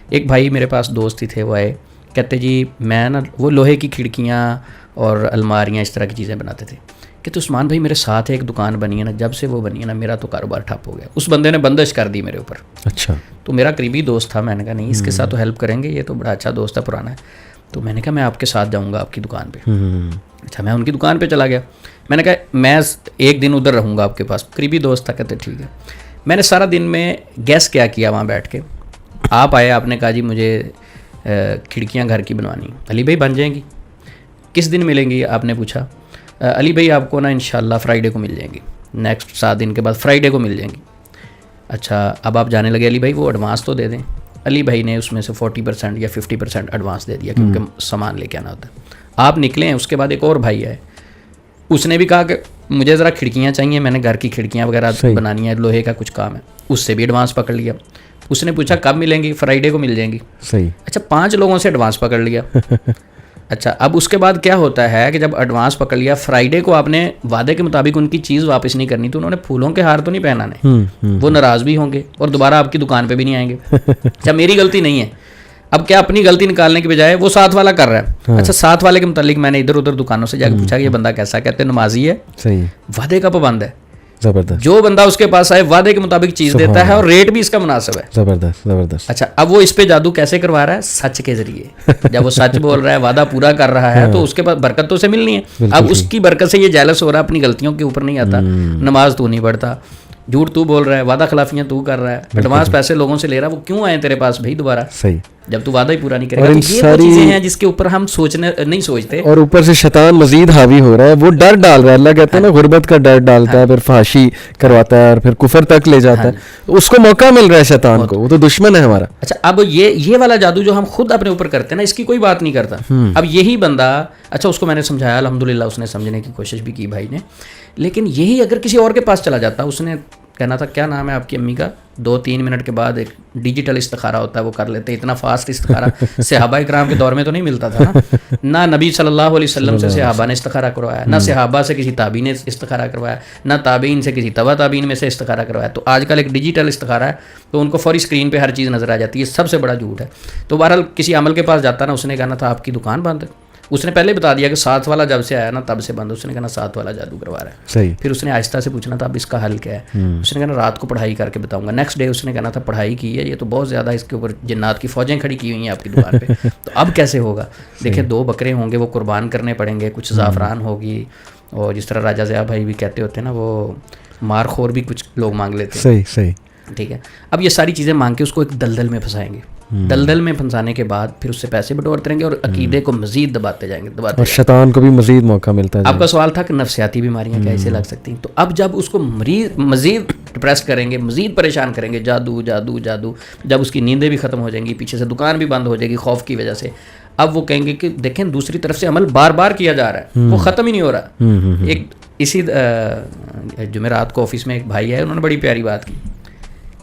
ایک بھائی میرے پاس دوست ہی تھے, وہ آئے, کہتے جی میں نا, وہ لوہے کی کھڑکیاں اور الماریاں اس طرح کی چیزیں بناتے تھے, کہ تو عثمان بھائی میرے ساتھ ایک دکان بنی ہے نا, جب سے وہ بنی ہے نا میرا تو کاروبار ٹھپ ہو گیا. اس بندے نے بندش کر دی میرے اوپر. اچھا. تو میرا قریبی دوست تھا, میں نے کہا نہیں اس کے ساتھ تو ہیلپ کریں گے, یہ تو بڑا اچھا دوست ہے, پرانا ہے. تو میں نے کہا میں آپ کے ساتھ جاؤں گا آپ کی دکان پہ. اچھا میں ان کی دکان پہ چلا گیا. میں نے کہا میں ایک دن ادھر رہوں گا آپ کے پاس. قریبی دوست تھا, کہتے ٹھیک ہے. میں نے سارا دن میں گیس کیا وہاں بیٹھ کے. آپ آئے, آپ نے کہا جی مجھے کھڑکیاں گھر کی بنوانی. علی بھائی بن جائیں گی. کس دن ملیں گی آپ نے پوچھا. علی بھائی آپ کو نا انشاءاللہ فرائیڈے کو مل جائیں گی. نیکسٹ 7 دن کے بعد فرائیڈے کو مل جائیں گی. اچھا اب آپ جانے لگے. علی بھائی وہ ایڈوانس تو دے دیں. علی بھائی نے اس میں سے 40% یا 50% ایڈوانس دے دیا کیونکہ سامان لے کے آنا ہوتا ہے. آپ نکلے ہیں. اس کے بعد ایک اور بھائی ہے, اس نے بھی کہا کہ مجھے ذرا کھڑکیاں چاہیے, میں نے گھر کی کھڑکیاں وغیرہ بنانی ہے, لوہے کا کچھ کام ہے. اس سے بھی ایڈوانس پکڑ لیا. اس نے پوچھا کب ملیں گی. فرائیڈے کو مل جائیں گی. صحیح. اچھا 5 لوگوں سے ایڈوانس پکڑ لیا. اچھا اب اس کے بعد کیا ہوتا ہے کہ جب ایڈوانس پکڑ لیا, فرائیڈے کو آپ نے وعدے کے مطابق ان کی چیز واپس نہیں کرنی, تو انہوں نے پھولوں کے ہار تو نہیں پہنانے, وہ ناراض بھی ہوں گے اور دوبارہ آپ کی دکان پہ بھی نہیں آئیں گے. اچھا میری غلطی نہیں ہے. اب کیا اپنی غلطی نکالنے کے بجائے وہ ساتھ والا کر رہا ہے. اچھا ساتھ والے کے متعلق میں نے ادھر ادھر دکانوں سے جا کے پوچھا کہ یہ بندہ کیسا. کہتے ہیں نمازی ہے, صحیح, وعدے کا پابند ہے. زبردست. جو بندہ اس کے پاس آئے وعدے کے مطابق چیز دیتا ہے اور ریٹ بھی اس کا مناسب ہے. زبردست زبردست. اچھا اب وہ اس پہ جادو کیسے کروا رہا ہے؟ سچ کے ذریعے. جب وہ سچ بول رہا ہے, وعدہ پورا کر رہا ہے, تو اس کے بعد برکت تو سے ملنی ہے. اب اس کی برکت سے یہ جیلس ہو رہا ہے, اپنی غلطیوں کے اوپر نہیں آتا. نماز تو نہیں پڑھتا, جھوٹ تو بول رہا ہے, وعدہ خلافیاں تو کر رہا ہے, ایڈوانس پیسے لوگوں سے لے رہا ہے. وہ کیوں آئے تیرے پاس بھائی دوبارہ, صحیح, جب تو وعدہ ہی پورا نہیں کرے گا. یہ وہ چیزیں ہیں جس کے اوپر ہم نہیں سوچتے, اور اوپر سے شیطان مزید حاوی ہو رہا ہے. وہ ڈر ڈال رہا ہے. اللہ کہتے ہیں نا غربت کا ڈر ڈالتا ہے, پھر فحاشی کرواتا ہے, اور پھر کفر تک لے جاتا ہے. اس کو موقع مل رہا ہے شیطان کو, وہ تو دشمن ہے ہمارا. اچھا اب یہ والا جادو جو ہم خود اپنے اوپر کرتے ہیں نا, اس کی کوئی بات نہیں کرتا. اب یہی بندہ, اچھا اس کو میں نے سمجھایا, الحمدللہ اس نے سمجھنے کی کوشش بھی کی بھائی نے, لیکن یہی اگر کسی اور کے پاس چلا جاتا, اس نے کہنا تھا کیا نام ہے آپ کی امی کا, 2-3 منٹ کے بعد ایک ڈیجیٹل استخارہ ہوتا ہے وہ کر لیتے. اتنا فاسٹ استخارہ صحابہ کرام کے دور میں تو نہیں ملتا تھا نا. نہ نبی صلی اللہ علیہ وسلم سے صحابہ نے استخارہ کروایا, نہ صحابہ سے کسی تابعین نے استخارہ کروایا, نہ تابعین سے کسی تبع تابعین میں سے استخارہ کروایا. تو آج کل ایک ڈیجیٹل استخارہ ہے, تو ان کو فوری اسکرین پہ ہر چیز نظر آ جاتی ہے. سب سے بڑا جھوٹ ہے. تو بہرحال کسی عمل کے پاس جاتا نا, اس نے کہنا تھا آپ کی دکان بند ہے. اس نے پہلے بتا دیا کہ 7 والا جب سے آیا نا تب سے بند. اس نے کہنا 7 والا جادو کروا رہا ہے. صحیح. پھر اس نے آہستہ سے پوچھنا تھا اب اس کا حل کیا ہے. اس نے کہنا رات کو پڑھائی کر کے بتاؤں گا. نیکسٹ ڈے اس نے کہنا تھا پڑھائی کی ہے, یہ تو بہت زیادہ اس کے اوپر جنات کی فوجیں کھڑی کی ہوئی ہیں آپ کی دکان پہ, تو اب کیسے ہوگا. دیکھیں 2 بکرے ہوں گے, وہ قربان کرنے پڑیں گے, کچھ زعفران ہوگی, اور جس طرح راجہ ضیاء بھائی بھی کہتے ہوتے ہیں نا, وہ مار خور بھی کچھ لوگ مانگ لیتے ہیں. صحیح صحیح. ٹھیک ہے. اب یہ ساری چیزیں مانگ کے اس کو ایک دلدل میں پھنسائیں گے. دلدل میں پھنسانے کے بعد پھر اس سے پیسے بٹورتے رہیں گے اور عقیدے کو مزید دباتے جائیں گے, اور شیطان کو بھی مزید موقع ملتا ہے. آپ کا سوال تھا کہ نفسیاتی بیماریاں کیسے لگ سکتی ہیں, تو اب جب اس کو مزید ڈپریس کریں گے, مزید پریشان کریں گے, جادو جادو جادو, جب اس کی نیندیں بھی ختم ہو جائیں گی, پیچھے سے دکان بھی بند ہو جائے گی خوف کی وجہ سے, اب وہ کہیں گے کہ دیکھیں دوسری طرف سے عمل بار بار کیا جا رہا ہے, وہ ختم ہی نہیں ہو رہا. ایک اسی جمعرات کو آفس میں ایک بھائی ہے, انہوں نے بڑی پیاری بات کی.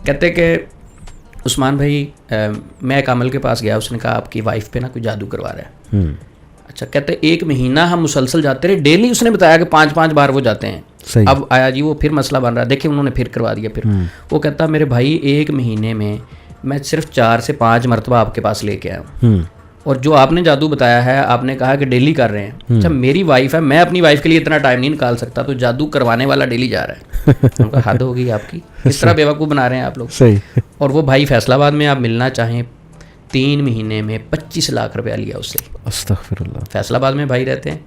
کہتے کہ عثمان بھائی میں ایک عمل کے پاس گیا, اس نے کہا آپ کی وائف پہ نا کوئی جادو کروا رہا ہے. اچھا کہتے 1 مہینہ ہم مسلسل جاتے رہے, ڈیلی اس نے بتایا کہ 5-5 بار وہ جاتے ہیں. اب آیا جی وہ پھر مسئلہ بن رہا ہے, دیکھیں انہوں نے پھر کروا دیا. پھر وہ کہتا میرے بھائی 1 مہینے میں صرف 4 سے 5 مرتبہ آپ کے پاس لے کے آیا ہوں, اور جو آپ نے جادو بتایا ہے آپ نے کہا کہ ڈیلی کر رہے ہیں. اچھا میری وائف ہے, میں اپنی وائف کے لیے اتنا ٹائم نہیں نکال سکتا, تو جادو کروانے والا ڈیلی جا رہا ہے. ان کا حد ہوگی آپ کی, اس طرح بیوقوف بنا رہے ہیں آپ لوگ. صحیح. اور وہ بھائی فیصل آباد میں آپ ملنا چاہیں, 3 مہینے میں 25 لاکھ روپیہ لیا اس سے. استغفر اللہ. فیصل آباد میں بھائی رہتے ہیں,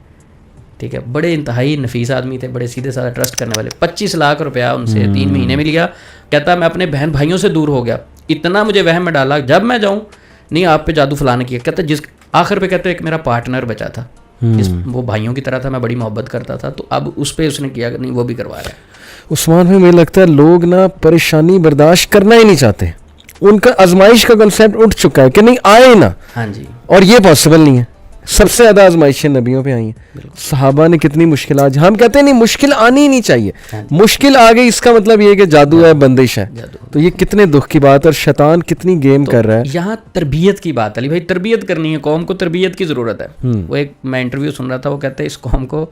ٹھیک ہے, بڑے انتہائی نفیس آدمی تھے, بڑے سیدھے سادہ ٹرسٹ کرنے والے. 25 لاکھ روپیہ ان سے 3 مہینے میں لیا. کہتا میں اپنے بہن بھائیوں سے دور ہو گیا, اتنا مجھے وہم میں ڈالا جب میں جاؤں نہیں آپ پہ جادو فلانے کیا. کہتا جس آخر پہ کہتے ایک میرا پارٹنر بچا تھا, وہ بھائیوں کی طرح تھا, میں بڑی محبت کرتا تھا, تو اب اس پہ اس نے کیا کہ نہیں وہ بھی کروا رہا ہے. عثمان بھائی مجھے لگتا ہے لوگ نا پریشانی برداشت کرنا ہی نہیں چاہتے, ان کا آزمائش کا کنسیپٹ اٹھ چکا ہے کہ نہیں آئے نا. ہاں جی. اور یہ پاسبل نہیں ہے. سب سے زیادہ آزمائشیں نبیوں پہ آئی ہیں. صحابہ نے کتنی مشکلات, ہم کہتے ہیں نہیں مشکل آنی ہی نہیں چاہیے, مشکل آ گئی اس کا مطلب یہ کہ جادو ہے, بندش ہے. تو یہ کتنے دکھ کی بات, اور شیطان کتنی گیم کر رہا ہے. یہاں تربیت کی بات, علی بھائی تربیت کرنی ہے, قوم کو تربیت کی ضرورت ہے. وہ ایک میں انٹرویو سن رہا تھا, وہ کہتے ہیں اس قوم کو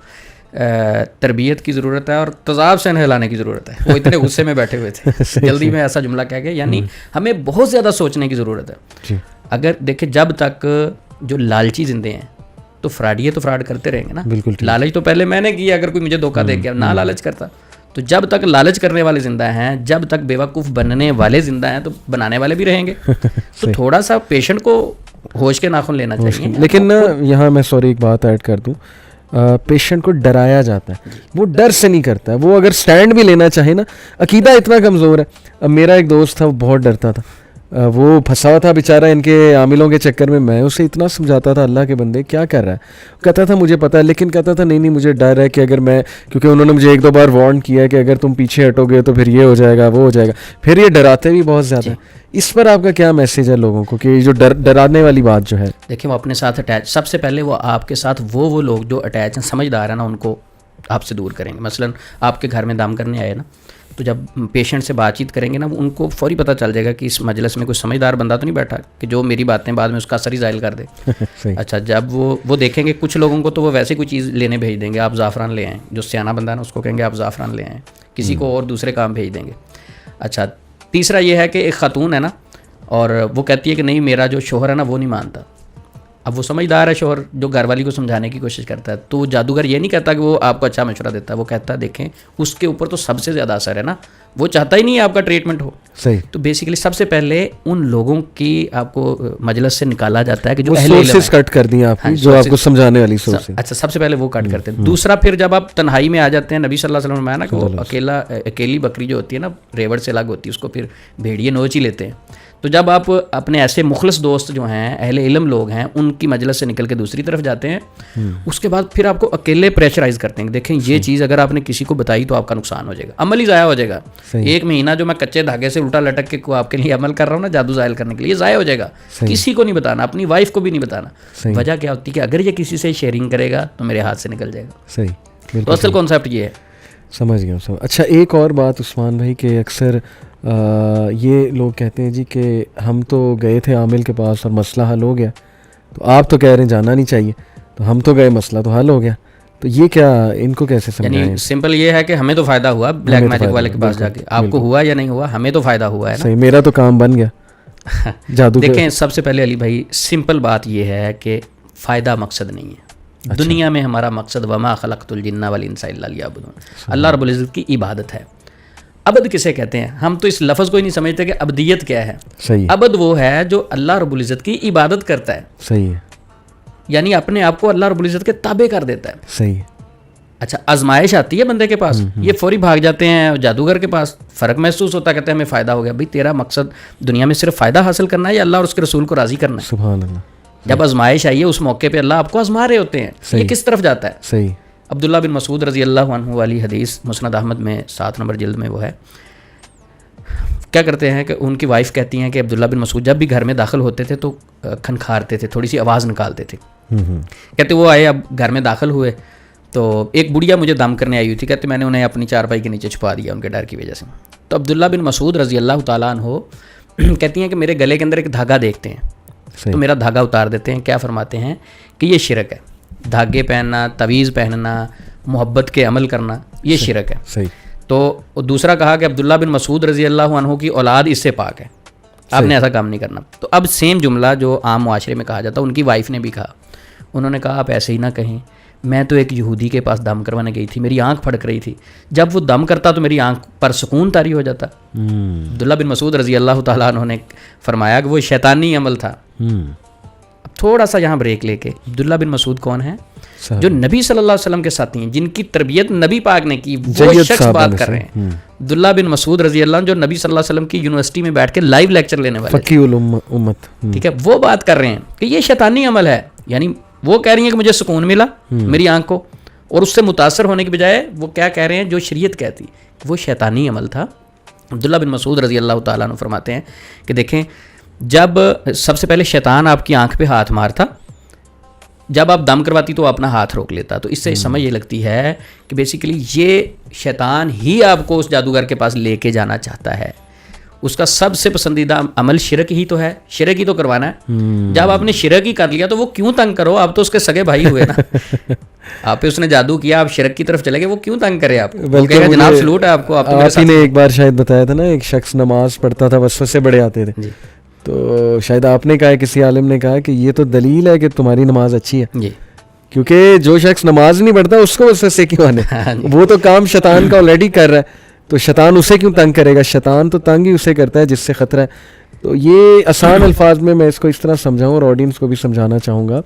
تربیت کی ضرورت ہے اور تذاب سے نہلانے کی ضرورت ہے. وہ اتنے غصے میں بیٹھے ہوئے تھے, جلدی میں ایسا جملہ کہہ گئے. یعنی ہمیں بہت زیادہ سوچنے کی ضرورت ہے. اگر دیکھیں جب تک جو لالچی زندے ہیں تو فراڈیے تو فراڈ کرتے رہیں گے نا. بالکل. لالچ تو پہلے میں نے کیا, اگر کوئی مجھے دھوکہ دے گیا نہ لالچ کرتا. تو جب تک لالچ کرنے والے زندہ ہیں, جب تک بیوقوف بننے والے زندہ ہیں, تو بنانے والے بھی رہیں گے. تو تھوڑا سا پیشنٹ کو ہوش کے ناخن لینا چاہیے. لیکن نا یہاں میں سوری ایک بات ایڈ کر دوں, پیشنٹ کو ڈرایا جاتا ہے, وہ ڈر سے نہیں کرتا ہے. وہ اگر سٹینڈ بھی لینا چاہے نا, عقیدہ اتنا کمزور ہے. اب میرا ایک دوست تھا, وہ بہت ڈرتا تھا, وہ پھنسا ہوا تھا بیچارہ ان کے عاملوں کے چکر میں اسے اتنا سمجھاتا تھا, اللہ کے بندے کیا کر رہا ہے, کہتا تھا مجھے پتہ ہے, لیکن کہتا تھا نہیں مجھے ڈر ہے کہ اگر میں, کیونکہ انہوں نے مجھے 1-2 بار وارن کیا ہے کہ اگر تم پیچھے ہٹو گے تو پھر یہ ہو جائے گا وہ ہو جائے گا, پھر یہ ڈراتے بھی بہت زیادہ. اس پر آپ کا کیا میسیج ہے لوگوں کو کہ جو ڈرانے والی بات جو ہے؟ دیکھیں وہ اپنے ساتھ اٹیچ, سب سے پہلے وہ آپ کے ساتھ وہ لوگ جو اٹیچ ہیں, سمجھدار ہیں نا, ان کو آپ سے دور کریں گے. مثلاً آپ کے گھر میں دم کرنے آئے نا, تو جب پیشنٹ سے بات چیت کریں گے نا, ان کو فوری پتہ چل جائے گا کہ اس مجلس میں کوئی سمجھدار بندہ تو نہیں بیٹھا کہ جو میری باتیں بعد میں اس کا اثر ہی ظاہر کر دے. اچھا, جب وہ دیکھیں گے کچھ لوگوں کو تو وہ ویسے کوئی چیز لینے بھیج دیں گے, آپ زعفران لے آئیں. جو سیانہ بندہ ہے نا اس کو کہیں گے آپ زعفران لے آئیں, کسی کو اور دوسرے کام بھیج دیں گے. اچھا, تیسرا یہ ہے کہ ایک خاتون ہے نا, اور وہ کہتی ہے کہ نہیں میرا جو شوہر ہے نا وہ نہیں مانتا. اب وہ سمجھدار ہے شوہر, جو گھر والی کو سمجھانے کی کوشش کرتا ہے, تو جادوگر یہ نہیں کہتا کہ وہ آپ کو اچھا مشورہ دیتا ہے, وہ کہتا ہے دیکھیں اس کے اوپر تو سب سے زیادہ اثر ہے نا, وہ چاہتا ہی نہیں ہے آپ کا ٹریٹمنٹ ہو. صحیح. تو بیسیکلی سب سے پہلے ان لوگوں کی آپ کو مجلس سے نکالا جاتا ہے کہ جو اہل علم ہیں, کٹ کر دیں آپ کی, جو آپ کو سمجھانے والی سورسز. اچھا, سب سے پہلے وہ کٹ کرتے ہیں. دوسرا پھر جب آپ تنہائی میں آ جاتے ہیں, نبی صلی اللہ علیہ وسلم نے نا کہ وہ اکیلی بکری جو ہوتی ہے نا ریوڑ سے الگ ہوتی ہے, اس کو پھر بھیڑیے نوچ ہی لیتے ہیں. تو جب آپ اپنے ایسے مخلص دوست جو ہیں, اہل علم لوگ ہیں, ان کی مجلس سے نکل کے دوسری طرف جاتے ہیں, اس کے بعد پھر آپ کو اکیلے پریشرائز کرتے ہیں کہ دیکھیں یہ چیز اگر آپ نے کسی کو بتائی تو آپ کا نقصان ہو جائے گا, عمل ہی ضائع ہو جائے گا. 1 مہینہ جو میں کچے دھاگے سے الٹا لٹک کے آپ کے لیے عمل کر رہا ہوں نا جادو ظاہر کرنے کے لیے, ضائع ہو جائے گا. کسی کو نہیں بتانا, اپنی وائف کو بھی نہیں بتانا. وجہ کیا ہوتی ہے کہ اگر یہ کسی سے شیئرنگ کرے گا تو میرے ہاتھ سے نکل جائے گا. صحیح, تو اصل کانسیپٹ یہ ہے. سمجھ گیا. اچھا, ایک اور بات عثمان بھائی, کہ اکثر یہ لوگ کہتے ہیں جی کہ ہم تو گئے تھے عامل کے پاس اور مسئلہ حل ہو گیا, تو آپ تو کہہ رہے ہیں جانا نہیں چاہیے, تو ہم تو گئے مسئلہ تو حل ہو گیا. تو یہ کیا, ان کو کیسے سمجھائیں؟ یعنی سمپل یہ ہے کہ ہمیں تو فائدہ ہوا بلیک میجک والے کے پاس جا کے, آپ کو ہوا یا نہیں ہوا, ہمیں تو فائدہ ہوا ہے نا. صحیح, میرا تو کام بن گیا جادو. دیکھیں سب سے پہلے علی بھائی سمپل بات یہ ہے کہ فائدہ مقصد نہیں ہے. دنیا میں ہمارا مقصد وما خلقت الجن والانس الا لیعبدون, اللہ رب العزت کی عبادت ہے. عبد کسے کہتے ہیں؟ ہم تو اس لفظ کو ہی نہیں سمجھتے کہ عبدیت کیا ہے. عبد وہ ہے جو اللہ رب العزت کی عبادت کرتا ہے. صحیح ہے, یعنی اپنے آپ کو اللہ رب العزت کے تابع کر دیتا ہے. صحیح ہے. اچھا, آزمائش آتی ہے بندے کے پاس, یہ فوری بھاگ جاتے ہیں جادوگر کے پاس, فرق محسوس ہوتا ہے, کہتے ہیں ہمیں فائدہ ہو گیا. بھائی تیرا مقصد دنیا میں صرف فائدہ حاصل کرنا ہے یا اللہ اور اس کے رسول کو راضی کرنا ہے؟ سبحان اللہ. جب آزمائش آئی ہے اس موقع پہ اللہ آپ کو آزما رہے ہوتے ہیں, یہ کس طرف جاتا ہے؟ صحیح. عبداللہ بن مسعود رضی اللہ عنہ والی حدیث مسند احمد میں 7 نمبر جلد میں وہ ہے. کیا کرتے ہیں کہ ان کی وائف کہتی ہیں کہ عبداللہ بن مسعود جب بھی گھر میں داخل ہوتے تھے تو کھنکھارتے تھے, تھوڑی سی آواز نکالتے تھے. کہتے وہ آئے, اب گھر میں داخل ہوئے تو ایک بڑھیا مجھے دم کرنے آئی ہوئی تھی. کہتے میں نے انہیں اپنی چارپائی کے نیچے چھپا دیا ان کے ڈر کی وجہ سے. تو عبداللہ بن مسعود رضی اللہ تعالیٰ عنہ کہتی ہیں کہ میرے گلے کے اندر ایک دھاگا دیکھتے ہیں, تو میرا دھاگا اتار دیتے ہیں. کیا فرماتے ہیں کہ یہ شرک ہے. دھاگے پہننا, تعویذ پہننا, محبت کے عمل کرنا, یہ شرک ہے. صحیح. تو دوسرا کہا کہ عبداللہ بن مسعود رضی اللہ عنہ کی اولاد اس سے پاک ہے, آپ نے ایسا کام نہیں کرنا. تو اب سیم جملہ جو عام معاشرے میں کہا جاتا, ان کی وائف نے بھی کہا. انہوں نے کہا آپ ایسے ہی نہ کہیں, میں تو ایک یہودی کے پاس دم کروانے گئی تھی, میری آنکھ پھڑک رہی تھی, جب وہ دم کرتا تو میری آنکھ پر سکون طاری ہو جاتا. عبداللہ بن مسعود رضی اللہ تعالیٰ عنہ نے فرمایا کہ وہ شیطانی عمل تھا. اب تھوڑا سا یہاں بریک لے کے, عبداللہ بن مسعود کون ہیں؟ جو نبی صلی اللہ علیہ وسلم کے ساتھی ہیں, جن کی تربیت نبی پاک نے کی, وہ شخص بات کر رہے ہیں. عبداللہ بن مسعود رضی اللہ عنہ جو نبی صلی اللہ علیہ وسلم کی یونیورسٹی میں بیٹھ کے لائیو لیکچر لینے والے فقیہ الامت, ٹھیک ہے, وہ بات کر رہے ہیں کہ یہ شیطانی عمل ہے. یعنی وہ کہہ رہی ہیں کہ مجھے سکون ملا میری آنکھ کو, اور اس سے متاثر ہونے کی بجائے وہ کیا کہہ رہے ہیں, جو شریعت کہتی وہ شیطانی عمل تھا. عبداللہ بن مسعود رضی اللہ تعالیٰ عنہ فرماتے ہیں کہ دیکھیں جب سب سے پہلے شیطان آپ کی آنکھ پہ ہاتھ مارتا, جب آپ دم کرواتی تو اپنا ہاتھ روک لیتا. تو اس سے سمجھ یہ لگتی ہے کہ بیسیکلی یہ شیطان ہی آپ کو اس جادوگر کے پاس لے کے جانا چاہتا ہے. اس کا سب سے پسندیدہ عمل شرک ہی تو ہے, شرک ہی تو کروانا ہے. جب آپ نے شرک ہی کر لیا تو وہ کیوں تنگ کرو, آپ تو اس کے سگے بھائی ہوئے نا. آپ پہ اس نے جادو کیا, آپ شرک کی طرف چلے گئے, وہ کیوں تنگ کرے آپ کو؟ جناب سلوٹ ہے آپ کو. آپ ہی نے ایک بار شاید بتایا تھا نا, ایک شخص نماز پڑھتا تھا, وسوسے بڑے آتے تھے, تو شاید آپ نے کہا, کسی عالم نے کہا کہ یہ تو دلیل ہے کہ تمہاری نماز اچھی ہے, کیونکہ جو شخص نماز نہیں پڑھتا اس کو وسوسے کیوں آنے, وہ تو کام شیطان کا آلریڈی کر رہا ہے, تو شیطان اسے کیوں تنگ کرے گا؟ شیطان تو تنگ ہی اسے کرتا ہے جس سے خطرہ ہے. تو یہ آسان الفاظ میں اس کو اس طرح سمجھاؤں اور آڈینس کو بھی سمجھانا چاہوں گا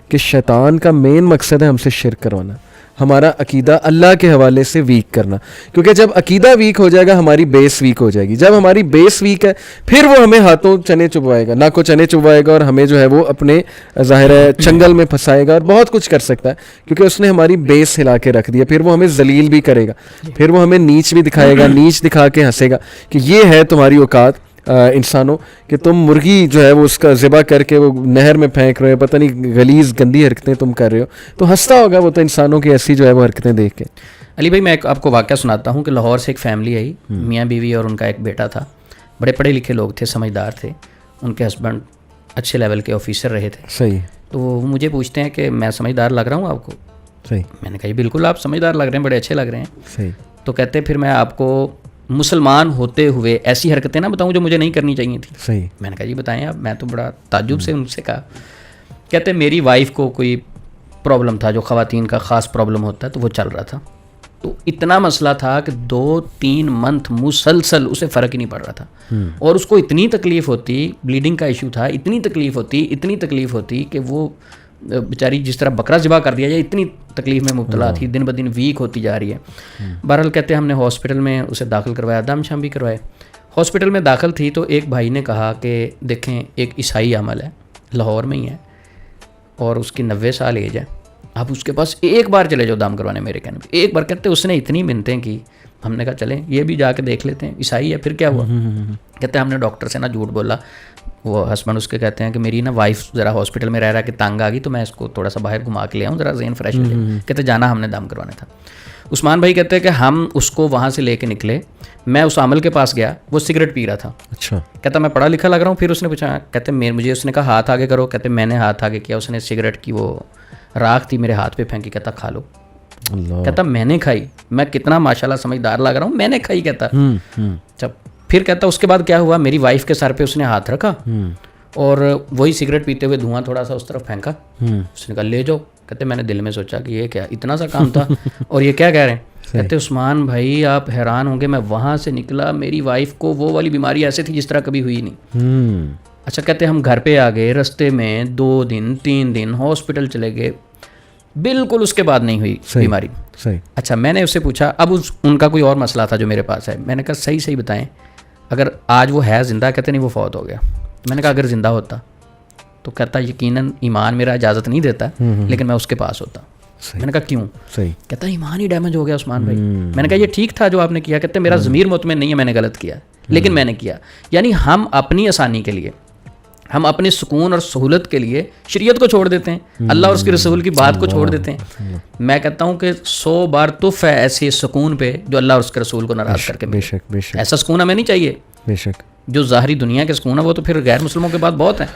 کہ شیطان کا مین مقصد ہے ہم سے شرک کروانا, ہمارا عقیدہ اللہ کے حوالے سے ویک کرنا, کیونکہ جب عقیدہ ویک ہو جائے گا ہماری بیس ویک ہو جائے گی. جب ہماری بیس ویک ہے پھر وہ ہمیں ہاتھوں چنے چبوائے گا, ناکوں چنے چبوائے گا, اور ہمیں جو ہے وہ اپنے ظاہر ہے چنگل میں پھنسائے گا, اور بہت کچھ کر سکتا ہے کیونکہ اس نے ہماری بیس ہلا کے رکھ دیا. پھر وہ ہمیں ذلیل بھی کرے گا, پھر وہ ہمیں نیچ بھی دکھائے گا, نیچ دکھا کے ہنسے گا کہ یہ ہے تمہاری اوقات انسانوں کہ تم مرغی جو ہے وہ اس کا ذبح کر کے وہ نہر میں پھینک رہے ہو, پتہ نہیں غلیظ گندی حرکتیں تم کر رہے ہو. تو ہنستا ہوگا وہ تو انسانوں کی ایسی جو ہے وہ حرکتیں دیکھ کے. علی بھائی میں آپ کو واقعہ سناتا ہوں کہ لاہور سے ایک فیملی آئی, میاں بیوی اور ان کا ایک بیٹا تھا, بڑے پڑھے لکھے لوگ تھے, سمجھدار تھے, ان کے ہسبینڈ اچھے لیول کے آفیسر رہے تھے. صحیح. تو وہ مجھے پوچھتے ہیں کہ میں سمجھدار لگ رہا ہوں آپ کو؟ صحیح. میں نے کہا بالکل آپ سمجھدار لگ رہے ہیں, بڑے اچھے لگ رہے ہیں. صحیح. تو کہتے پھر میں آپ کو مسلمان ہوتے ہوئے ایسی حرکتیں نہ بتاؤں جو مجھے نہیں کرنی چاہیے تھی. صحیح. میں نے کہا جی بتائیں آپ. میں تو بڑا تعجب سے ان سے کہا, کہتے میری وائف کو کوئی پرابلم تھا جو خواتین کا خاص پرابلم ہوتا ہے, تو وہ چل رہا تھا. تو اتنا مسئلہ تھا کہ 2-3 منتھ مسلسل اسے فرق ہی نہیں پڑ رہا تھا, اور اس کو اتنی تکلیف ہوتی, بلیڈنگ کا ایشو تھا, اتنی تکلیف ہوتی کہ وہ بیچاری جس طرح بکرا ذبح کر دیا جائے اتنی تکلیف میں مبتلا تھی, دن بدن ویک ہوتی جا رہی ہے. بہرحال کہتے ہیں ہم نے ہاسپٹل میں اسے داخل کروایا, دم شام بھی کروائے. ہاسپٹل میں داخل تھی تو ایک بھائی نے کہا کہ دیکھیں ایک عیسائی عمل ہے, لاہور میں ہی ہے, اور اس کی 90 سال ایج ہے, آپ اس کے پاس ایک بار چلے جاؤ دام کروانے. میرے کہنے پہ ایک بار. کہتے اس نے اتنی منتیں کی, ہم نے کہا چلیں یہ بھی جا کے دیکھ لیتے ہیں, عیسائی ہے پھر کیا ہوا. کہتے ہم نے ڈاکٹر سے نا جھوٹ بولا, وہ ہسبینڈ اس کے کہتے ہیں کہ میری نا وائف ذرا ہاسپٹل میں رہ رہا کہ تانگ آ گئی, تو میں اس کو تھوڑا سا باہر گھما کے لے آؤں, ذرا ذہن فریش ہو جائے. کہتے جانا ہم نے دم کروانا تھا. عثمان بھائی کہتے ہیں کہ ہم اس کو وہاں سے لے کے نکلے, میں اس عامل کے پاس گیا, وہ سگریٹ پی رہا تھا. اچھا. کہتا میں پڑھا لکھا لگ رہا ہوں. پھر اس نے پوچھا, کہتے مجھے اس نے کہا ہاتھ آگے کرو. کہتے میں نے ہاتھ آگے کیا, اس نے سگریٹ کی وہ راکھ تھی میرے ہاتھ پہ پھینکی. کہتا کھا لو. کہتا میں نے کھائی, میں کتنا ماشاءاللہ سمجھدار لگ رہا ہوں, میں نے کھائی. کہتا جب پھر کہتا اس کے بعد کیا ہوا, میری وائف کے سر پہ اس نے ہاتھ رکھا اور وہی سگریٹ پیتے ہوئے دھواں تھوڑا سا اس طرف پھینکا. اس نے کہا لے جاؤ. کہتے میں نے دل میں سوچا کہ یہ کیا اتنا سا کام تھا, اور یہ کیا کہہ رہے ہیں. کہتے عثمان بھائی آپ حیران ہوں گے, میں وہاں سے نکلا, میری وائف کو وہ والی بیماری ایسے تھی جس طرح کبھی ہوئی نہیں. اچھا کہتے ہم گھر پہ آ گئے, رستے میں 2 دن 3 دن ہاسپٹل چلے گئے, بالکل اس کے بعد نہیں ہوئی بیماری. اچھا میں نے اس سے پوچھا, اب ان کا کوئی اور مسئلہ تھا جو میرے پاس ہے. میں نے کہا صحیح بتائیں اگر آج وہ ہے زندہ. کہتے نہیں وہ فوت ہو گیا. میں نے کہا اگر زندہ ہوتا تو کہتا یقیناً ایمان میرا اجازت نہیں دیتا, لیکن میں اس کے پاس ہوتا. میں نے کہا کیوں. کہتا ایمان ہی ڈیمیج ہو گیا عثمان بھائی. میں نے کہا یہ ٹھیک تھا جو آپ نے کیا. کہتے میرا ضمیر مطمئن نہیں ہے, میں نے غلط کیا, لیکن میں نے کیا. یعنی ہم اپنی آسانی کے لیے, ہم اپنے سکون اور سہولت کے لیے شریعت کو چھوڑ دیتے ہیں, اللہ اور اس کے رسول کی بات کو چھوڑ دیتے ہیں. میں کہتا ہوں کہ 100 بار تف ہے ایسے سکون پہ جو اللہ اور اس کے رسول کو ناراض کر کے. بے شک ایسا سکون ہمیں نہیں چاہیے. بے شک جو ظاہری دنیا کے سکون ہے وہ تو پھر غیر مسلموں کے بعد بہت ہیں,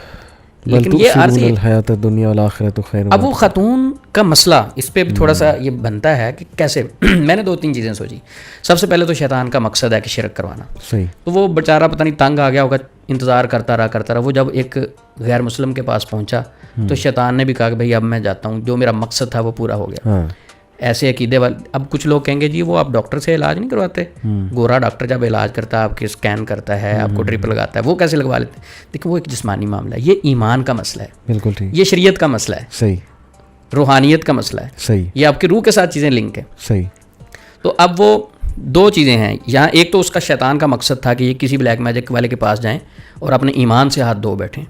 لیکن یہ عارضی حیات دنیا والآخرۃ خیر. اب وہ خاتون کا مسئلہ اس پہ بھی تھوڑا سا یہ بنتا ہے کہ کیسے. میں نے 2-3 چیزیں سوچی. سب سے پہلے تو شیطان کا مقصد ہے کہ شرک کروانا. تو وہ بیچارہ پتہ نہیں تنگ آ گیا ہوگا, انتظار کرتا رہا. وہ جب ایک غیر مسلم کے پاس پہنچا تو شیطان نے بھی کہا کہ بھائی اب میں جاتا ہوں, جو میرا مقصد تھا وہ پورا ہو گیا. ایسے عقیدے والے. اب کچھ لوگ کہیں گے جی وہ آپ ڈاکٹر سے علاج نہیں کرواتے, گورا ڈاکٹر جب علاج کرتا ہے آپ کے اسکین کرتا ہے, آپ کو ڈرپ لگاتا ہے, وہ کیسے لگوا لیتے ہیں. دیکھیں وہ ایک جسمانی معاملہ ہے, یہ ایمان کا مسئلہ ہے. بالکل ٹھیک. یہ شریعت کا مسئلہ ہے. صحیح. روحانیت کا مسئلہ ہے. صحیح. یہ آپ کی روح کے ساتھ چیزیں لنک ہیں. صحیح. تو اب وہ 2 چیزیں ہیں یہاں. ایک تو اس کا شیطان کا مقصد تھا کہ یہ کسی بلیک میجک والے کے پاس جائیں اور اپنے ایمان سے ہاتھ دھو بیٹھیں.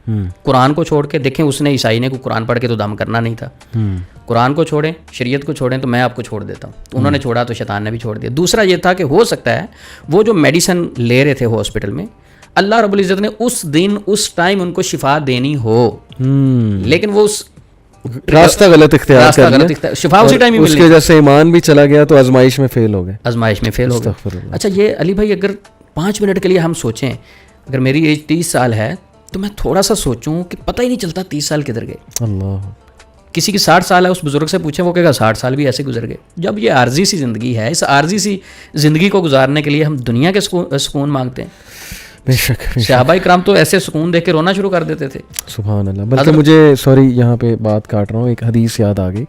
قرآن کو چھوڑ کے دیکھیں, اس نے عیسائی نے کوئی قرآن پڑھ کے تو دم کرنا نہیں تھا. قرآن کو چھوڑیں, شریعت کو چھوڑیں, تو میں آپ کو چھوڑ دیتا ہوں. تو انہوں نے چھوڑا تو شیطان نے بھی چھوڑ دیا. دوسرا یہ تھا کہ ہو سکتا ہے وہ جو میڈیسن لے رہے تھے ہاسپٹل میں, اللہ رب العزت نے اس دن اس ٹائم ان کو شفا دینی ہو, لیکن وہ اس راستہ غلط اختیار کر لیا, شفا اسی ٹائم ہی اس کی وجہ سے ایمان بھی چلا گیا تو آزمائش میں فیل ہو گئے. اچھا یہ علی بھائی اگر 5 منٹ کے لیے ہم سوچیں, اگر میری ایج 30 سال ہے تو میں تھوڑا سا سوچوں کہ پتہ ہی نہیں چلتا 30 سال کدھر گئے. اللہ. کسی کی 60 سال ہے, اس بزرگ سے پوچھیں وہ کہے گا 60 سال بھی ایسے گزر گئے. جب یہ عارضی سی زندگی ہے, اس عارضی سی زندگی کو گزارنے کے لیے ہم دنیا کے سکون مانگتے ہیں. بے شک. صحابہ کرام تو ایسے سکون دیکھ کے رونا شروع کر دیتے تھے. سبحان اللہ. بلکہ مجھے سوری یہاں پہ بات کاٹ رہا ہوں, ایک حدیث یاد آ گئی.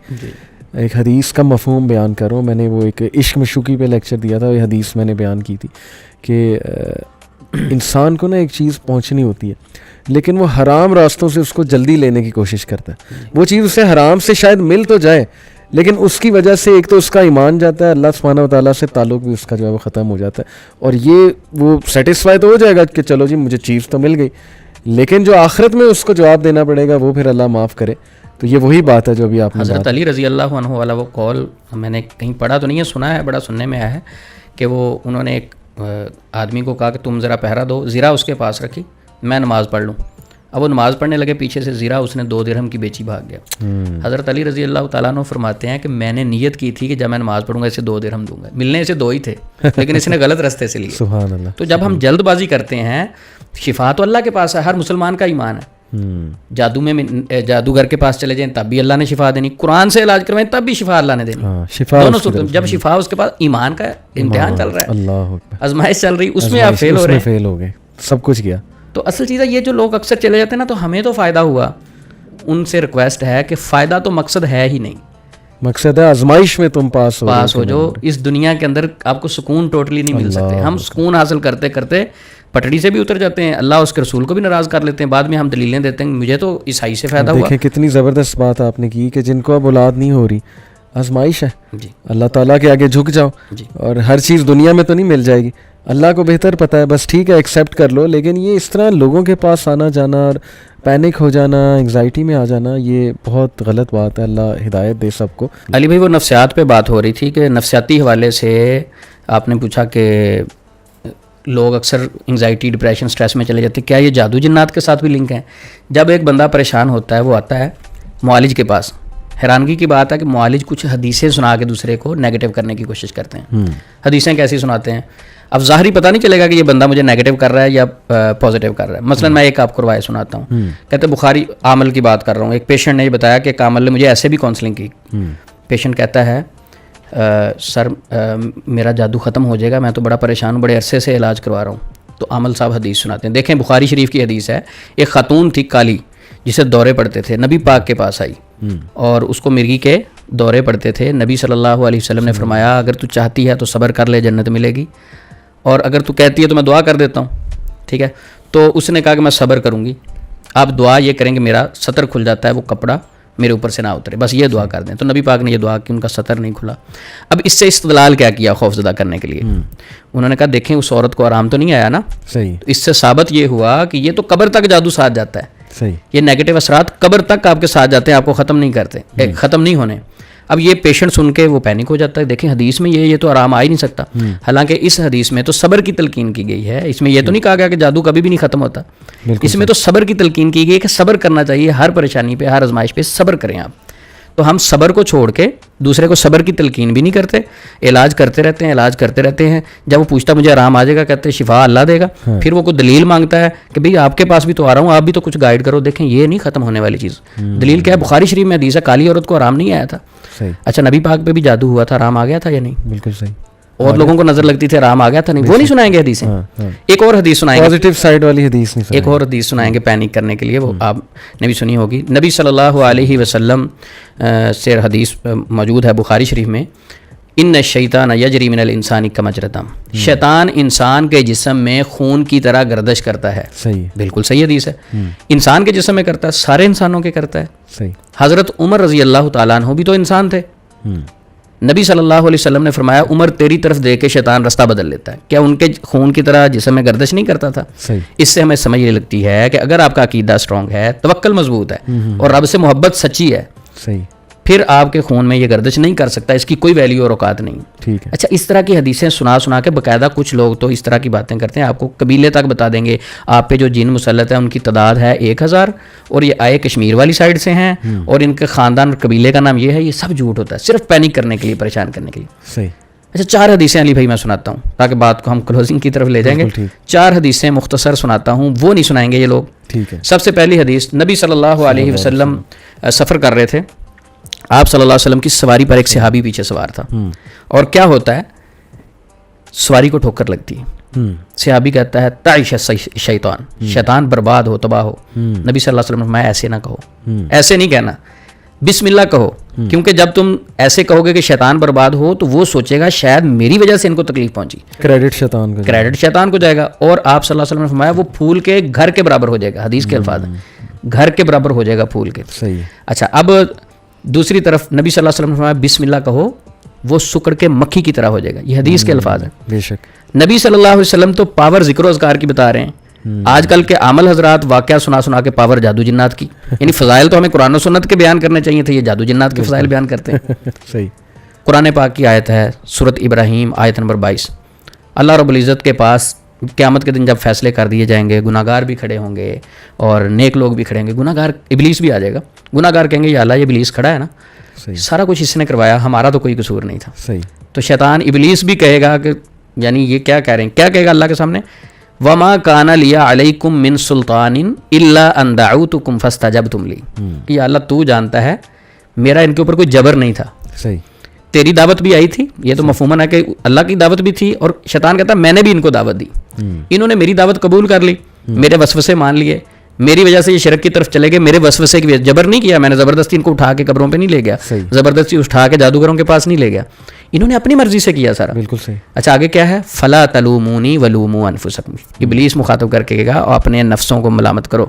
ایک حدیث کا مفہوم بیان کر رہا ہوں. میں نے وہ ایک عشق مشوقی پہ لیکچر دیا تھا, یہ حدیث میں نے بیان کی تھی کہ انسان کو نا ایک چیز پہنچنی ہوتی ہے لیکن وہ حرام راستوں سے اس کو جلدی لینے کی کوشش کرتا ہے. وہ چیز اسے حرام سے شاید مل تو جائے لیکن اس کی وجہ سے ایک تو اس کا ایمان جاتا ہے, اللہ سبحانہ و تعالیٰ سے تعلق بھی اس کا جو ہے وہ ختم ہو جاتا ہے, اور یہ وہ سیٹسفائی تو ہو جائے گا کہ چلو جی مجھے چیز تو مل گئی, لیکن جو آخرت میں اس کو جواب دینا پڑے گا وہ پھر اللہ معاف کرے. تو یہ وہی بات ہے جو ابھی آپ نے حضرت علی رضی اللہ عنہ والا وہ قول میں نے کہیں پڑھا تو نہیں ہے, سنا ہے, بڑا سننے میں آیا ہے کہ وہ انہوں نے ایک آدمی کو کہا کہ تم ذرا پہرا دو, زیرہ اس کے پاس رکھی, میں نماز پڑھ لوں. اب وہ نماز پڑھنے لگے, پیچھے سے زیرہ اس نے 2 درہم کی بیچی بھاگ گیا. حضرت علی رضی اللہ تعالیٰ عنہ فرماتے ہیں کہ میں نے نیت کی تھی کہ جب میں نماز پڑھوں گا اسے 2 درہم دوں گا, ملنے اسے 2 ہی تھے لیکن اس نے غلط راستے سے لیے. سبحان اللہ. تو جب ہم جلد بازی کرتے ہیں, شفا تو اللہ کے پاس ہے, ہر مسلمان کا ایمان ہے. جادو میں جادوگر کے پاس چلے جائیں تب بھی اللہ نے شفا دینی, قرآن سے علاج کروائیں تب بھی شفا اللہ نے دینی. دونوں صورت, جب شفا اس کے پاس ایمان کا امتحان چل رہا ہے, اللہ آزمائش چل رہی, اس میں آپ فیل ہو رہے ہیں, فیل ہو گئے, سب کچھ گیا. تو اصل چیز ہے یہ جو لوگ اکثر چلے جاتے ہیں نا, تو ہمیں تو فائدہ ہوا, ان سے ریکویسٹ ہے کہ فائدہ تو مقصد ہے ہی نہیں, مقصد ہے آزمائش میں تم پاس ہو جو اس دنیا کے اندر آپ کو سکون ٹوٹلی نہیں مل سکتے. ہم سکون حاصل کرتے کرتے پٹڑی سے بھی اتر جاتے ہیں, اللہ اس کے رسول کو بھی ناراض کر لیتے ہیں, بعد میں ہم دلیلیں دیتے ہیں مجھے تو عیسائی سے فائدہ ہوا. دیکھیں کتنی زبردست بات آپ نے کی کہ جن کو اب اولاد نہیں ہو رہی, آزمائش ہے جی, اللہ تعالیٰ کے آگے جھک جاؤ, جی, اور ہر چیز دنیا میں تو نہیں مل جائے گی, اللہ کو بہتر پتہ ہے, بس ٹھیک ہے ایکسیپٹ کر لو. لیکن یہ اس طرح لوگوں کے پاس آنا جانا اور پینک ہو جانا, انگزائٹی میں آ جانا, یہ بہت غلط بات ہے. اللہ ہدایت دے سب کو. علی بھائی وہ نفسیات پہ بات ہو رہی تھی کہ نفسیاتی حوالے سے آپ نے پوچھا کہ لوگ اکثر انگزائٹی, ڈپریشن, سٹریس میں چلے جاتے ہیں, کیا یہ جادو جنات کے ساتھ بھی لنک ہیں؟ جب ایک بندہ پریشان ہوتا ہے وہ آتا ہے معالج کے پاس, حیرانگی کی بات ہے کہ معالج کچھ حدیثیں سنا کے دوسرے کو نیگیٹو کرنے کی کوشش کرتے ہیں. حدیثیں کیسی سناتے ہیں؟ اب ظاہری پتہ نہیں چلے گا کہ یہ بندہ مجھے نیگیٹو کر رہا ہے یا پازیٹیو کر رہا ہے. مثلا میں ایک آپ کو روایت سناتا ہوں, کہتے ہیں بخاری عامل کی بات کر رہا ہوں, ایک پیشنٹ نے یہ بتایا کہ ایک عامل نے مجھے ایسے بھی کاؤنسلنگ کی. پیشنٹ کہتا ہے سر میرا جادو ختم ہو جائے گا, میں تو بڑا پریشان ہوں, بڑے عرصے سے علاج کروا رہا ہوں. تو عامل صاحب حدیث سناتے ہیں, دیکھیں بخاری شریف کی حدیث ہے, ایک خاتون تھی کالی جسے دورے پڑتے تھے, نبی پاک کے پاس آئی اور اس کو مرغی کے دورے پڑتے تھے. نبی صلی اللہ علیہ وسلم نے فرمایا اگر تو چاہتی ہے تو صبر کر لے, جنت ملے گی, اور اگر تو کہتی ہے تو میں دعا کر دیتا ہوں. ٹھیک ہے, تو اس نے کہا کہ میں صبر کروں گی, آپ دعا یہ کریں کہ میرا سطر کھل جاتا ہے, وہ کپڑا میرے اوپر سے نہ اترے, بس یہ دعا کر دیں. تو نبی پاک نے یہ دعا کی, ان کا سطر نہیں کھلا. اب اس سے استدلال کیا کیا خوف زدہ کرنے کے لیے؟ انہوں نے کہا دیکھیں اس عورت کو آرام تو نہیں آیا نا, صحیح, اس سے ثابت یہ ہوا کہ یہ تو قبر تک جادو ساتھ جاتا ہے. صحیح, یہ نیگیٹو اثرات قبر تک آپ کے ساتھ جاتے ہیں, آپ کو ختم نہیں کرتے, ختم نہیں ہونے. اب یہ پیشنٹ سن کے وہ پینک ہو جاتا ہے, دیکھیں حدیث میں یہ تو آرام آ ہی نہیں سکتا. حالانکہ اس حدیث میں تو صبر کی تلقین کی گئی ہے, اس میں یہ تو نہیں کہا گیا کہ جادو کبھی بھی نہیں ختم ہوتا, اس میں تو صبر کی تلقین کی گئی ہے کہ صبر کرنا چاہیے, ہر پریشانی پہ, ہر آزمائش پہ صبر کریں آپ. تو ہم صبر کو چھوڑ کے دوسرے کو صبر کی تلقین بھی نہیں کرتے, علاج کرتے رہتے ہیں, علاج کرتے رہتے ہیں. جب وہ پوچھتا مجھے آرام آ جائے گا, کہتے ہیں شفا اللہ دے گا. پھر وہ کوئی دلیل مانگتا ہے کہ بھئی آپ کے پاس بھی تو آ رہا ہوں, آپ بھی تو کچھ گائیڈ کرو. دیکھیں یہ نہیں ختم ہونے والی چیز. دلیل کیا ہے؟ بخاری شریف میں حدیث ہے کالی عورت کو آرام نہیں آیا تھا. اچھا نبی پاک پہ بھی جادو ہوا تھا, آرام آ گیا تھا یا نہیں؟ بالکل صحیح. اور لوگوں کو نظر لگتی تھی آرام آ گیا تھا, نہیں, وہ نہیں سنائیں گے حدیثیں. ایک اور حدیث سنائیں گے, پازیٹیو سائیڈ والی حدیث نہیں, ایک اور حدیث سنائیں گے پینک کرنے کے لیے, وہ آپ نے بھی سنی ہوگی. نبی صلی اللہ علیہ وسلم سے حدیث موجود ہے بخاری شریف میں, ان الشیطان یجری من الانسان کمجری الدم, شیطان انسان کے جسم میں خون کی طرح گردش کرتا ہے. صحیح, بالکل صحیح حدیث ہے. انسان کے جسم میں کرتا ہے, سارے انسانوں کے کرتا ہے. صحیح. حضرت عمر رضی اللہ تعالیٰ عنہ بھی تو انسان تھے. نبی صلی اللہ علیہ وسلم نے فرمایا عمر تیری طرف دیکھ کے شیطان رستہ بدل لیتا ہے. کیا ان کے خون کی طرح جسم میں گردش نہیں کرتا تھا؟ صحیح. اس سے ہمیں سمجھ یہ لگتی ہے کہ اگر آپ کا عقیدہ اسٹرانگ ہے, توکل مضبوط ہے, اور رب سے محبت سچی ہے, صحیح, پھر آپ کے خون میں یہ گردش نہیں کر سکتا, اس کی کوئی ویلیو اور اوقات نہیں. ٹھیک ہے. اچھا, اس طرح کی حدیثیں سنا کے باقاعدہ کچھ لوگ تو اس طرح کی باتیں کرتے ہیں, آپ کو قبیلے تک بتا دیں گے آپ پہ جو جن مسلط ہے ان کی تعداد ہے 1000, اور یہ آئے کشمیر والی سائڈ سے ہیں, اور ان کے خاندان اور قبیلے کا نام یہ ہے. یہ سب جھوٹ ہوتا ہے, صرف پینک کرنے کے لیے, پریشان کرنے کے لیے. صحیح. اچھا 4 حدیثیں علی بھائی میں سناتا ہوں تاکہ بات کو ہم کلوزنگ کی طرف لے جائیں گے. 4 حدیثیں مختصر سناتا ہوں, وہ نہیں سنائیں گے یہ لوگ. ٹھیک ہے. سب سے پہلی حدیث, نبی صلی اللہ علیہ وسلم سفر کر رہے تھے, آپ صلی اللہ علیہ وسلم کی سواری پر ایک صحابی پیچھے سوار تھا, اور کیا ہوتا ہے سواری کو ٹھوکر لگتی ہے. صحابی کہتا ہے تعیش شیطان, شیطان برباد ہو, تباہ ہو. نبی صلی اللہ علیہ وسلم نے فرمایا ایسے نہ کہو, ایسے نہیں کہنا, بسم اللہ کہو. کیونکہ جب تم ایسے کہو گے کہ شیطان برباد ہو تو وہ سوچے گا شاید میری وجہ سے ان کو تکلیف پہنچی, کریڈٹ شیطان کا, کریڈٹ شیطان کو جائے گا. اور آپ صلی اللہ علیہ وسلم نے فرمایا وہ پھول کے گھر کے برابر ہو جائے گا, حدیث کے الفاظ ہیں, گھر کے برابر ہو جائے گا پھول کے. صحیح. اچھا, اب دوسری طرف نبی صلی اللہ علیہ وسلم نے فرمایا بسم اللہ کہو, وہ سکڑ کے مکھی کی طرح ہو جائے گا. یہ حدیث کے الفاظ ہیں. بے شک. نبی صلی اللہ علیہ وسلم تو پاور ذکر و اذکار کی بتا رہے ہیں. آج کل کے عامل حضرات واقعہ سنا سنا کے پاور جادو جنات کی, یعنی فضائل تو ہمیں قرآن و سنت کے بیان کرنے چاہیے تھے, یہ جادو جنات کے فضائل بیان کرتے ہیں. صحیح. قرآن پاک کی آیت ہے سورۃ ابراہیم آیت نمبر 22. اللہ رب العزت کے پاس قیامت کے دن جب فیصلے کر دیے جائیں گے, گناہ گار بھی کھڑے ہوں گے اور نیک لوگ بھی کھڑے ہوں گے. گناہ گار ابلیس بھی آ جائے گا. گناہ گار کہیں گے یا اللہ یہ ابلیس کھڑا ہے نا, سارا کچھ اس نے کروایا, ہمارا تو کوئی قصور نہیں تھا. صحیح. تو شیطان ابلیس بھی کہے گا کہ یعنی یہ کیا کہہ رہے ہیں, کیا کہے گا اللہ کے سامنے, وما کان لی علیکم من سلطان الا ان دعوتکم فاستجبتم لی, کہ یا اللہ تو جانتا ہے میرا ان کے اوپر کوئی جبر نہیں تھا. صحیح. تیری دعوت بھی آئی تھی, یہ تو مفہوماً ہے کہ اللہ کی دعوت بھی تھی, اور شیطان کہتا ہے میں نے بھی ان کو دعوت دی, انہوں نے میری دعوت قبول کر لی, میرے وسوسے مان لیے, میری وجہ سے یہ شرک کی طرف چلے گئے, میرے وسوسے کی جبر نہیں کیا, میں نے زبردستی ان کو اٹھا کے قبروں پہ نہیں لے گیا, زبردستی اٹھا کے جادوگروں کے پاس نہیں لے گیا, انہوں نے اپنی مرضی سے کیا سارا. بالکل صحیح. اچھا آگے کیا ہے, فلا تلومونی ولوموا انفسکم, ابلیس مخاطب کر کے کہے گا اپنے نفسوں کو ملامت کرو,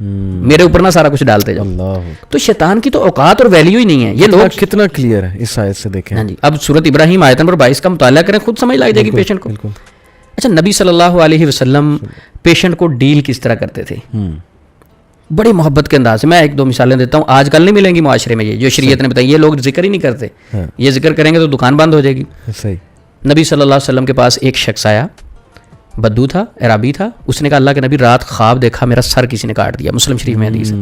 میرے اوپر نہ سارا کچھ ڈالتے جاؤ. اللہ. تو شیطان کی تو اوقات اور ویلیو ہی نہیں ہے. یہ لوگ کتنا کلیئر ہے اس آیت سے دیکھیں. ہاں جی, اب سورۃ ابراہیم آیت نمبر 22 کا مطالعہ کریں, خود سمجھ لگ جائے گی پیشنٹ کو. اچھا, نبی صلی اللہ علیہ وسلم پیشنٹ کو ڈیل کس طرح کرتے تھے, بڑی محبت کے انداز سے. میں ایک دو مثالیں دیتا ہوں, آج کل نہیں ملیں گی معاشرے میں, یہ جو شریعت نے بتائی, یہ لوگ ذکر ہی نہیں کرتے, یہ ذکر کریں گے تو دکان بند ہو جائے گی. صحیح. نبی صلی اللہ علیہ وسلم کے پاس ایک شخص آیا, بدو تھا, عرابی تھا. اس نے کہا اللہ کے نبی رات خواب دیکھا میرا سر کسی نے کاٹ دیا. مسلم شریف میں حدیث ہے,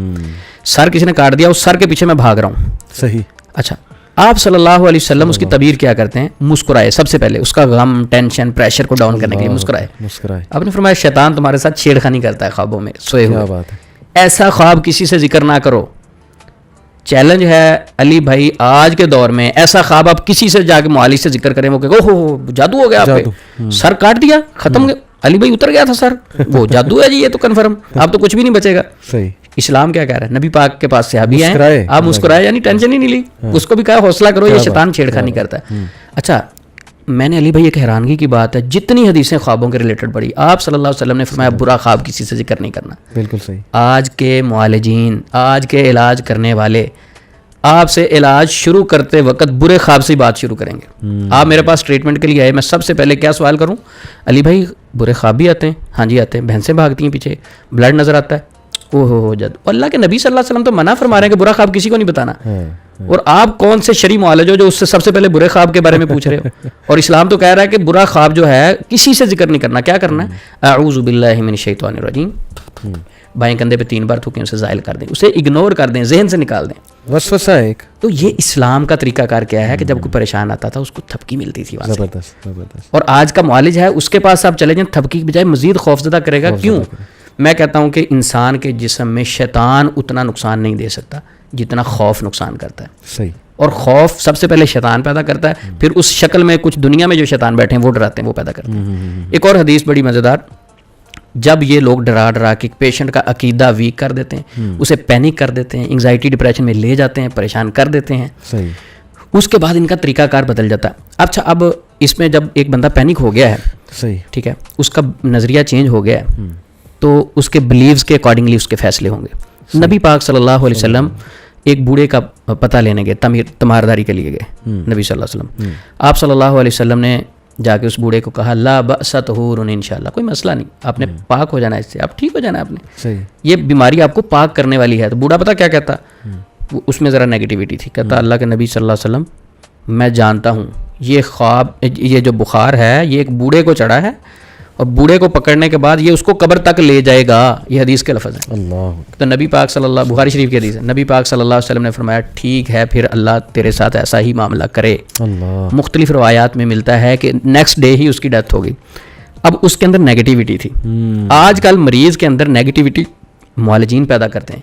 سر کسی نے کاٹ دیا, اس سر کے پیچھے میں بھاگ رہا ہوں. صحیح. اچھا, آپ صلی اللہ علیہ وسلم اس کی تعبیر کیا کرتے ہیں, مسکرائے. سب سے پہلے اس کا غم, ٹینشن, پریشر کو ڈاؤن کرنے کے لیے مسکرائے. آپ نے فرمایا شیطان تمہارے ساتھ چھیڑخانی کرتا ہے خوابوں میں سوئے ہوئے, ایسا خواب کسی سے ذکر نہ کرو. چیلنج ہے علی بھائی آج کے دور میں, ایسا خواب آپ کسی سے جا کے معالج سے ذکر کریں, وہ کہ اوہ جادو ہو گیا آپ پہ, سر کاٹ دیا, ختم گیا, علی بھائی اتر گیا تھا سر, وہ جادو ہے جی, یہ تو کنفرم, آپ تو کچھ بھی نہیں بچے گا. صحیح. اسلام کیا کہہ رہا ہے, نبی پاک کے پاس صحابی ہیں, آپ مسکرائے, یعنی ٹینشن ہی نہیں لی, اس کو بھی کہا حوصلہ کرو, یہ شیطان چھیڑخانی کرتا ہے. اچھا, میں نے علی بھائی ایک حیرانگی کی بات ہے, جتنی حدیثیں خوابوں کے ریلیٹڈ پڑھی, آپ صلی اللہ علیہ وسلم نے فرمایا برا خواب کسی سے ذکر نہیں کرنا. بالکل صحیح. آج کے معالجین, آج کے علاج کرنے والے آپ سے علاج شروع کرتے وقت برے خواب سے بات شروع کریں گے. آپ میرے پاس ٹریٹمنٹ کے لیے آئے, میں سب سے پہلے کیا سوال کروں, علی بھائی برے خواب بھی آتے ہیں؟ ہاں جی آتے ہیں. بھینسیں بھاگتی ہیں پیچھے, بلڈ نظر آتا ہے, او ہو جادو. اللہ کے نبی صلی اللہ علیہ وسلم تو منع فرما رہے ہیں کہ برا خواب کسی کو نہیں بتانا, اور آپ کون سے شرعی معالج ہو جو اس سے سب سے پہلے برے خواب کے بارے میں پوچھ رہے ہو. اور اسلام تو کہہ رہا ہے کہ برا خواب جو ہے کسی سے ذکر نہیں کرنا. کیا کرنا ہے, اعوذ باللہ من الشیطان الرجیم, بائیں کندھے پہ 3 بار تھوکیں, اسے زائل کر دیں, اسے اگنور کر دیں, ذہن سے نکال دیں. وسوسہ ایک. تو یہ اسلام کا طریقہ کار کیا ہے کہ جب کوئی پریشان آتا تھا اس کو تھپکی ملتی تھی وہاں سے. زبردست. اور آج کا معالج ہے, اس کے پاس آپ چلے جائیں, تھپکی کی بجائے مزید خوفزدہ کرے گا. کیوں؟ میں کہتا ہوں کہ انسان کے جسم میں شیطان اتنا نقصان نہیں دے سکتا جتنا خوف نقصان کرتا ہے. صحیح. اور خوف سب سے پہلے شیطان پیدا کرتا ہے, پھر اس شکل میں کچھ دنیا میں جو شیطان بیٹھے ہیں وہ ڈراتے ہیں, وہ پیدا کرتے ہیں. ایک اور حدیث بڑی مزیدار, جب یہ لوگ ڈرا کے پیشنٹ کا عقیدہ ویک کر دیتے ہیں, اسے پینک کر دیتے ہیں, انگزائٹی ڈپریشن میں لے جاتے ہیں, پریشان کر دیتے ہیں, صحیح, اس کے بعد ان کا طریقہ کار بدل جاتا ہے. اچھا, اب اس میں جب ایک بندہ پینک ہو گیا ہے, صحیح, ٹھیک ہے, اس کا نظریہ چینج ہو گیا ہے, تو اس کے بلیوز کے اکارڈنگلی اس کے فیصلے ہوں گے. نبی پاک صلی اللہ علیہ وسلم ایک بوڑھے کا پتہ لینے گئے, تمہارداری کے لیے گئے نبی صلی اللہ علیہ وسلم. آپ صلی اللہ علیہ وسلم نے جا کے اس بوڑھے کو کہا لا بأس طہور انشاءاللہ, کوئی مسئلہ نہیں, آپ نے پاک ہو جانا ہے, اس سے آپ ٹھیک ہو جانا ہے, آپ نے صحیح, یہ بیماری آپ کو پاک کرنے والی ہے. تو بوڑھا پتہ کیا کہتا, اس میں ذرا نیگیٹیوٹی تھی, کہتا اللہ کے نبی صلی اللہ علیہ وسلم میں جانتا ہوں یہ خواب, یہ جو بخار ہے یہ ایک بوڑھے کو چڑھا ہے, اور بوڑھے کو پکڑنے کے بعد یہ اس کو قبر تک لے جائے گا. یہ حدیث کے لفظ ہیں. اللہ. تو نبی پاک صلی اللہ, بخاری شریف کی حدیث ہے, نبی پاک صلی اللہ علیہ وسلم نے فرمایا ٹھیک ہے پھر اللہ تیرے ساتھ ایسا ہی معاملہ کرے. اللہ. مختلف روایات میں ملتا ہے کہ نیکسٹ ڈے ہی اس کی ڈیتھ ہوگی. اب اس کے اندر نیگیٹیوٹی تھی. آج کل مریض کے اندر نیگیٹیوٹی معالجین پیدا کرتے ہیں.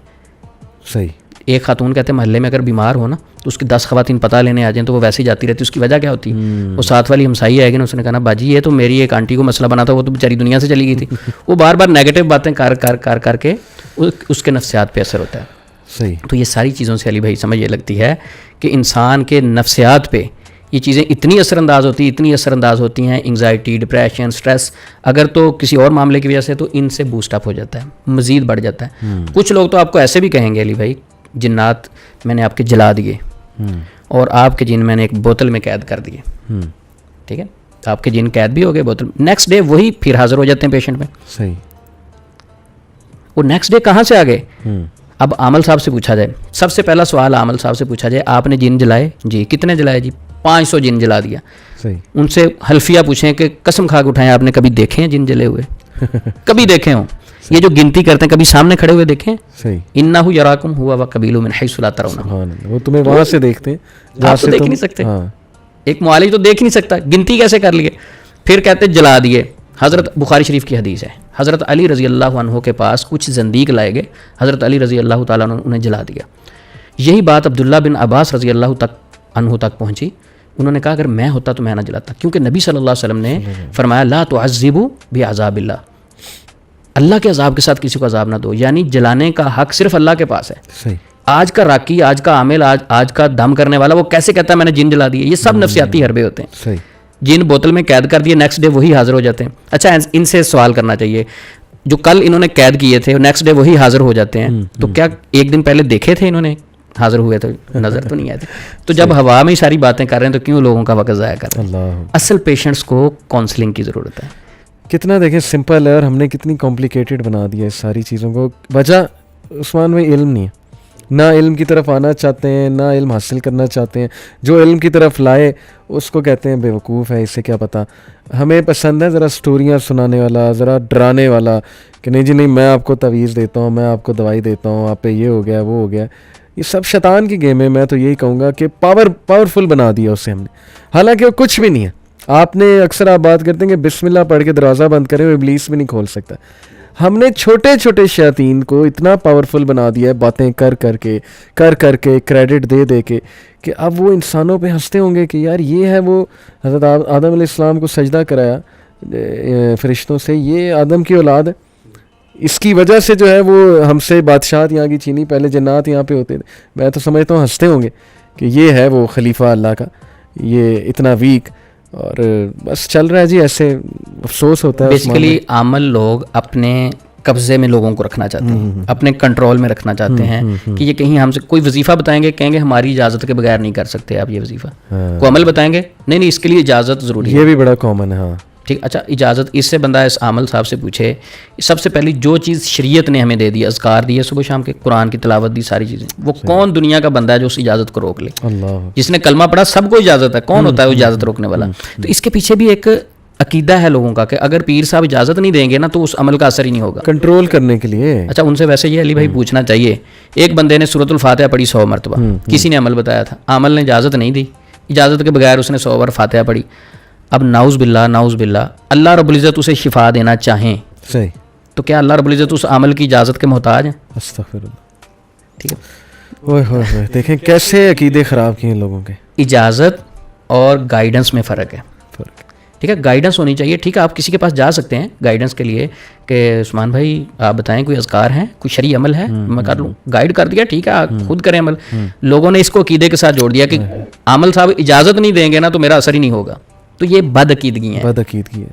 صحیح. ایک خاتون کہتے ہیں محلے میں اگر بیمار ہو نا تو اس کی 10 خواتین پتہ لینے آ جائیں تو وہ ویسے ہی جاتی رہتی. اس کی وجہ کیا ہوتی ہے, وہ ساتھ والی ہمسائی آئے گی نا, اس نے کہا نا باجی یہ تو میری ایک آنٹی کو مسئلہ بنا تھا, وہ تو بیچاری دنیا سے چلی گئی تھی. وہ بار بار نیگیٹو باتیں کر کے اس کے نفسیات پہ اثر ہوتا ہے. صحیح. تو یہ ساری چیزوں سے علی بھائی سمجھ یہ لگتی ہے کہ انسان کے نفسیات پہ یہ چیزیں اتنی اثر انداز ہوتی ہیں، انگزائٹی، ڈپریشن، سٹریس، اگر تو کسی اور معاملے کی وجہ سے تو ان سے بوسٹ اپ ہو جاتا ہے، مزید بڑھ جاتا ہے. کچھ لوگ تو آپ کو ایسے بھی کہیں گے علی بھائی جنات میں نے آپ کے جلا دیے اور آپ کے جن میں نے ایک بوتل میں قید کر دیے. ٹھیک ہے، آپ کے جن قید بھی ہو گئے بوتل، نیکسٹ ڈے وہی پھر حاضر ہو جاتے ہیں پیشنٹ میں. صحیح. وہ نیکسٹ ڈے کہاں سے آ گئے؟ اب عامل صاحب سے پوچھا جائے، سب سے پہلا سوال عامل صاحب سے پوچھا جائے آپ نے جن جلائے؟ جی. کتنے جلائے؟ جی 500 جن جلا دیا. صحیح. ان سے حلفیہ پوچھیں کہ قسم کھا کے اٹھائیں آپ نے کبھی دیکھے ہیں جن جلے ہوئے؟ کبھی دیکھے ہوں؟ یہ جو گنتی کرتے ہیں کبھی سامنے کھڑے ہوئے دیکھیں؟ صحیح. انہ یراکم ہوا وقبیل من حیث لا ترونہم. سبحان اللہ. وہ تمہیں وہاں سے دیکھتے ہیں آپ تو دیکھ نہیں سکتے. ایک معالج تو دیکھ نہیں سکتا، گنتی کیسے کر لیے؟ پھر کہتے جلا دیے. حضرت بخاری شریف کی حدیث ہے، حضرت علی رضی اللہ عنہ کے پاس کچھ زندیق لائے گئے، حضرت علی رضی اللہ تعالیٰ عنہ انہیں جلا دیا. یہی بات عبداللہ بن عباس رضی اللہ عنہ تک پہنچی. انہوں نے کہا اگر میں ہوتا تو میں نہ جلاتا، کیونکہ نبی صلی اللہ علیہ وسلم نے فرمایا لا تعذبوا بعذاب اللہ، اللہ کے عذاب کے ساتھ کسی کو عذاب نہ دو، یعنی جلانے کا حق صرف اللہ کے پاس ہے. صحیح. آج کا راکی، آج کا عامل، آج کا دم کرنے والا وہ کیسے کہتا ہے میں نے جن جلا دیے؟ یہ سب نفسیاتی حربے ہوتے ہیں. صحیح. جن بوتل میں قید کر دیے، نیکسٹ ڈے وہی حاضر ہو جاتے ہیں. اچھا ان سے سوال کرنا چاہیے، جو کل انہوں نے قید کیے تھے نیکسٹ ڈے وہی حاضر ہو جاتے ہیں، تو کیا ایک دن پہلے دیکھے تھے انہوں نے حاضر ہوئے تو نظر تو نہیں آئے تھے؟ تو جب ہوا میں ہی ساری باتیں کر رہے ہیں تو کیوں لوگوں کا وقت ضائع کر رہے ہیں؟ اصل پیشنٹس کو کاؤنسلنگ کی ضرورت ہے. کتنا دیکھیں سمپل ہے اور ہم نے کتنی کمپلیکیٹڈ بنا دیا اس ساری چیزوں کو. وجہ عثمان میں علم نہیں ہے، نہ علم کی طرف آنا چاہتے ہیں، نہ علم حاصل کرنا چاہتے ہیں. جو علم کی طرف لائے اس کو کہتے ہیں بیوقوف ہے، اسے کیا پتہ. ہمیں پسند ہے ذرا سٹوریاں سنانے والا، ذرا ڈرانے والا کہ نہیں جی نہیں میں آپ کو تعویذ دیتا ہوں، میں آپ کو دوائی دیتا ہوں، آپ پہ یہ ہو گیا وہ ہو گیا. یہ سب شیطان کی گیم ہے. میں تو یہی کہوں گا کہ پاورفل بنا دیا اسے ہم نے، حالانکہ وہ کچھ بھی نہیں ہے. آپ نے اکثر آپ بات کرتے ہیں کہ بسم اللہ پڑھ کے دروازہ بند کریں، وہ ابلیس بھی نہیں کھول سکتا. ہم نے چھوٹے چھوٹے شیاطین کو اتنا پاورفل بنا دیا ہے باتیں کر کر کے کریڈٹ دے کے کہ اب وہ انسانوں پہ ہنستے ہوں گے کہ یار یہ ہے وہ حضرت آدم علیہ السلام کو سجدہ کرایا فرشتوں سے، یہ آدم کی اولاد ہے، اس کی وجہ سے جو ہے وہ ہم سے بادشاہت یہاں کی چھینی، پہلے جنات یہاں پہ ہوتے تھے. میں تو سمجھتا ہوں ہنستے ہوں گے کہ یہ ہے وہ خلیفہ اللہ کا، یہ اتنا ویک. اور بس چل رہا ہے جی ایسے. افسوس ہوتا ہے. بیسیکلی عامل لوگ اپنے قبضے میں لوگوں کو رکھنا چاہتے ہیں، اپنے کنٹرول میں رکھنا چاہتے ہیں کہ یہ کہیں ہم سے کوئی وظیفہ بتائیں گے، کہیں گے ہماری اجازت کے بغیر نہیں کر سکتے آپ یہ وظیفہ. کوئی عمل بتائیں گے نہیں اس کے لیے اجازت ضروری ہے. یہ بھی بڑا کامن ہے. ہاں ٹھیک. اچھا اجازت اس سے بندہ اس عامل صاحب سے پوچھے، سب سے پہلی جو چیز شریعت نے ہمیں دے دی، اذکار دیے صبح شام کے، قرآن کی تلاوت دی، ساری چیزیں، وہ کون دنیا کا بندہ ہے جو اس اجازت کو روک لے؟ اللہ. جس نے کلمہ پڑھا سب کو اجازت ہے، کون ہوتا ہے وہ اجازت روکنے والا؟ تو اس کے پیچھے بھی ایک عقیدہ ہے لوگوں کا کہ اگر پیر صاحب اجازت نہیں دیں گے نا تو اس عمل کا اثر ہی نہیں ہوگا، کنٹرول کرنے کے لیے. اچھا ان سے ویسے یہ علی بھائی پوچھنا چاہیے، ایک بندے نے سورۃ الفاتحہ پڑھی 100 مرتبہ، کسی نے عمل بتایا تھا، عامل نے اجازت نہیں دی، اجازت کے بغیر اس نے 100 بار فاتحہ پڑھی. اب نعوذ باللہ اللہ رب العزت اسے شفا دینا چاہیں صحیح، تو کیا اللہ رب العزت اس عمل کی اجازت کے محتاج ہیں؟ استغفر اللہ. ٹھیک ہے. اوہ ہوئے دیکھیں کیسے عقیدے خراب کیے ہیں لوگوں کے. اجازت اور گائیڈنس میں فرق ہے. ٹھیک ہے، گائیڈنس ہونی چاہیے. ٹھیک ہے آپ کسی کے پاس جا سکتے ہیں گائیڈنس کے لیے کہ عثمان بھائی آپ بتائیں کوئی اذکار ہیں، کوئی شرعی عمل ہے، میں کر لوں. گائیڈ کر دیا، ٹھیک ہے آپ خود کریں عمل. لوگوں نے اس کو عقیدے کے ساتھ جوڑ دیا کہ عامل صاحب اجازت نہیں دیں گے نا تو میرا اثر ہی نہیں ہوگا. تو یہ بد عقیدگی ہے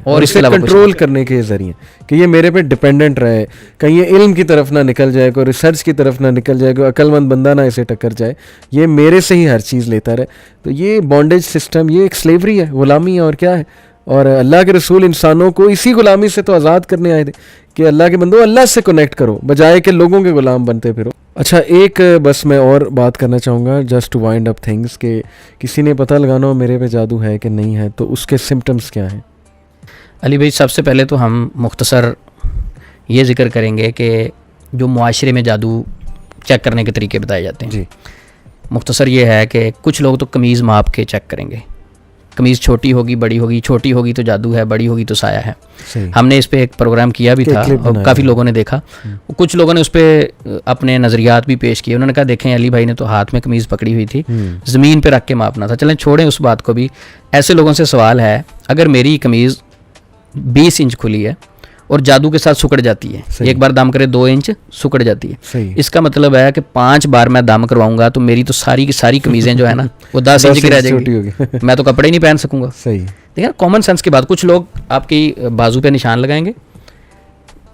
اور اس کے کنٹرول کرنے کے ذریعے کہ یہ میرے پہ ڈپینڈنٹ رہے، کہیں یہ علم کی طرف نہ نکل جائے، کوئی ریسرچ کی طرف نہ نکل جائے، کوئی عقل مند بندہ نہ اسے ٹکر جائے، یہ میرے سے ہی ہر چیز لیتا رہے. تو یہ بانڈیج سسٹم، یہ ایک سلیوری ہے، غلامی ہے اور کیا ہے. اور اللہ کے رسول انسانوں کو اسی غلامی سے تو آزاد کرنے آئے تھے کہ اللہ کے بندو اللہ سے کنیکٹ کرو بجائے کہ لوگوں کے غلام بنتے پھرو. اچھا ایک بس میں اور بات کرنا چاہوں گا just to wind up things کہ کسی نے پتہ لگانا ہو میرے پہ جادو ہے کہ نہیں ہے تو اس کے سمٹمز کیا ہیں؟ علی بھائی سب سے پہلے تو ہم مختصر یہ ذکر کریں گے کہ جو معاشرے میں جادو چیک کرنے کے طریقے بتائے جاتے ہیں. جی مختصر یہ ہے کہ کچھ لوگ تو قمیض ماپ کے چیک کریں گے، قمیض چھوٹی ہوگی بڑی ہوگی، چھوٹی ہوگی تو جادو ہے، بڑی ہوگی تو سایہ ہے. ہم نے اس پہ ایک پروگرام کیا بھی تھا اور کافی لوگوں نے دیکھا. کچھ لوگوں نے اس پہ اپنے نظریات بھی پیش کیے. انہوں نے کہا دیکھیں علی بھائی نے تو ہاتھ میں قمیض پکڑی ہوئی تھی، زمین پہ رکھ کے ماپنا تھا. چلیں چھوڑیں اس بات کو بھی. ایسے لوگوں سے سوال ہے اگر میری قمیض 20 انچ کھلی ہے اور جادو کے ساتھ سکڑ جاتی ہے. ایک بار دم کرے 2 انچ سکڑ جاتی ہے. اس کا مطلب ہے کہ 5 بار میں دم کرواؤں گا تو میری تو ساری کی ساری قمیضیں جو ہے نا وہ 10 انچ کی رہ جائیں گی, میں تو کپڑے نہیں پہن سکوں گا. دیکھیں کامن سینس کی بات. کچھ لوگ آپ کی بازو پہ نشان لگائیں گے,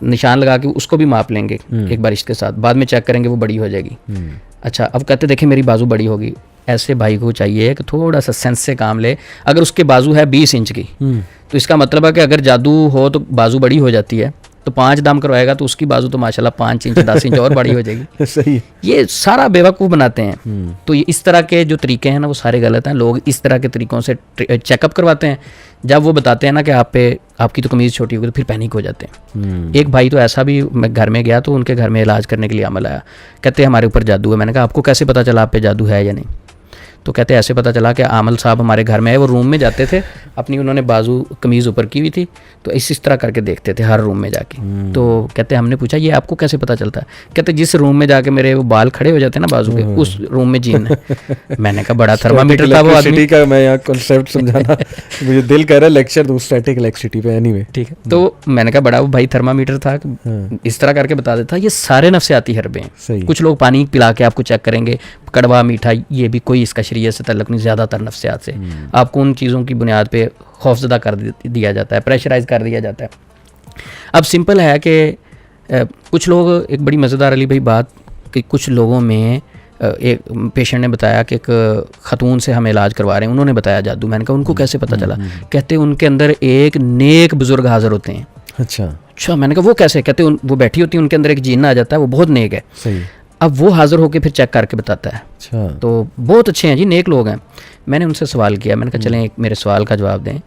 نشان لگا کے اس کو بھی ماپ لیں گے ایک بار اس کے ساتھ, بعد میں چیک کریں گے وہ بڑی ہو جائے گی. اچھا اب کہتے دیکھیں میری بازو بڑی ہوگی. ایسے بھائی کو چاہیے کہ تھوڑا سا سینس سے کام لے. اگر اس کے بازو ہے 20 انچ کی تو اس کا مطلب ہے کہ اگر جادو ہو تو بازو بڑی ہو جاتی ہے, تو 5 دم کروائے گا تو اس کی بازو تو ماشاءاللہ 5 انچ 10 انچ اور بڑی ہو جائے گی. صحیح. یہ سارا بیوقوف بناتے ہیں. تو اس طرح کے جو طریقے ہیں نا وہ سارے غلط ہیں. لوگ اس طرح کے طریقوں سے چیک اپ کرواتے ہیں. جب وہ بتاتے ہیں نا کہ آپ کی تو قمیض چھوٹی ہوگی تو پھر پینک ہو جاتے ہیں. ایک بھائی تو ایسا بھی, میں گھر میں گیا تو ان کے گھر میں علاج کرنے کے لیے عمل آیا, کہتے ہمارے اوپر جادو ہے. میں نے کہا آپ کو کیسے پتا چلا آپ پہ جادو ہے یا نہیں؟ تو کہتے ایسے پتہ چلا کہ عامل صاحب ہمارے گھر میں ہے, وہ روم میں جاتے تھے اپنی, انہوں نے بازو قمیض اوپر کی ہوئی تھی تو اس طرح کر کے دیکھتے تھے ہر روم میں جا کے. تو کہتے ہم نے پوچھا یہ آپ کو کیسے پتہ چلتا ہے؟ کہتے جس روم میں جا کے میرے وہ بال کھڑے ہو جاتے ہیں نا بازو کے, اس روم میں جین ہے. میں نے کہا بڑا تھرمامیٹر تھا وہ آدمی کا. میں یہاں کنسیپٹ سمجھانا مجھے دل کر رہا ہے لیکچر دوں اسٹیٹک الیکٹریسٹی پہ. اینی وے ٹھیک ہے. تو میں نے کہا بڑا وہ بھائی تھرمامیٹر تھا, اس طرح کر کے بتا دیتا. یہ سارے نفسیاتی حربے ہیں. کچھ لوگ پانی پلا کے آپ کو چیک کریں گے, کڑوا میٹھا, یہ بھی کوئی اس کا شریعت سے تعلق نہیں. زیادہ تر نفسیات سے آپ کو ان چیزوں کی بنیاد پہ خوفزدہ کر دیا جاتا ہے, پریشرائز کر دیا جاتا ہے. اب سمپل ہے کہ کچھ لوگ, ایک بڑی مزیدار علی بھائی بات کہ کچھ لوگوں میں ایک پیشنٹ نے بتایا کہ ایک خاتون سے ہم علاج کروا رہے ہیں, انہوں نے بتایا جادو. میں نے کہا ان کو کیسے پتہ چلا؟ کہتے ان کے اندر ایک نیک بزرگ حاضر ہوتے ہیں. اچھا میں نے کہا وہ کیسے؟ کہتے وہ بیٹھی ہوتی ہے, ان کے اندر ایک جین آ جاتا ہے, وہ بہت نیک ہے. اب وہ حاضر ہو کے پھر چیک کر کے بتاتا ہے. تو بہت اچھے ہیں جی, نیک لوگ ہیں. میں نے ان سے سوال کیا, میں نے کہا چلیں ایک میرے سوال کا جواب دیں.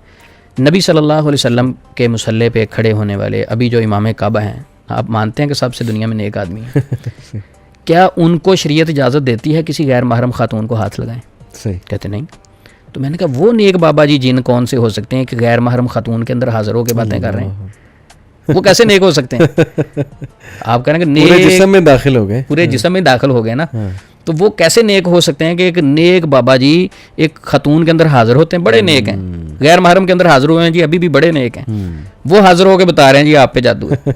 نبی صلی اللہ علیہ وسلم کے مصلی پہ کھڑے ہونے والے ابھی جو امام کعبہ ہیں, آپ مانتے ہیں کہ سب سے دنیا میں نیک آدمی ہیں, کیا ان کو شریعت اجازت دیتی ہے کسی غیر محرم خاتون کو ہاتھ لگائیں؟ کہتے نہیں. تو میں نے کہا وہ نیک بابا جی جن کون سے ہو سکتے ہیں کہ غیر محرم خاتون کے اندر حاضر ہو کے باتیں کر رہے ہیں؟ وہ کیسے نیک ہو سکتے ہیں؟ آپ کہیں گے پورے جسم میں داخل ہو گئے, پورے جسم میں داخل ہو گئے نا, تو وہ کیسے نیک ہو سکتے ہیں کہ ایک نیک بابا جی ایک خاتون کے اندر حاضر ہوتے ہیں, بڑے نیک ہیں, غیر محرم کے اندر حاضر ہوئے ہیں جی, ابھی بھی بڑے نیک ہیں, وہ حاضر ہو کے بتا رہے ہیں جی آپ پہ جادو ہے.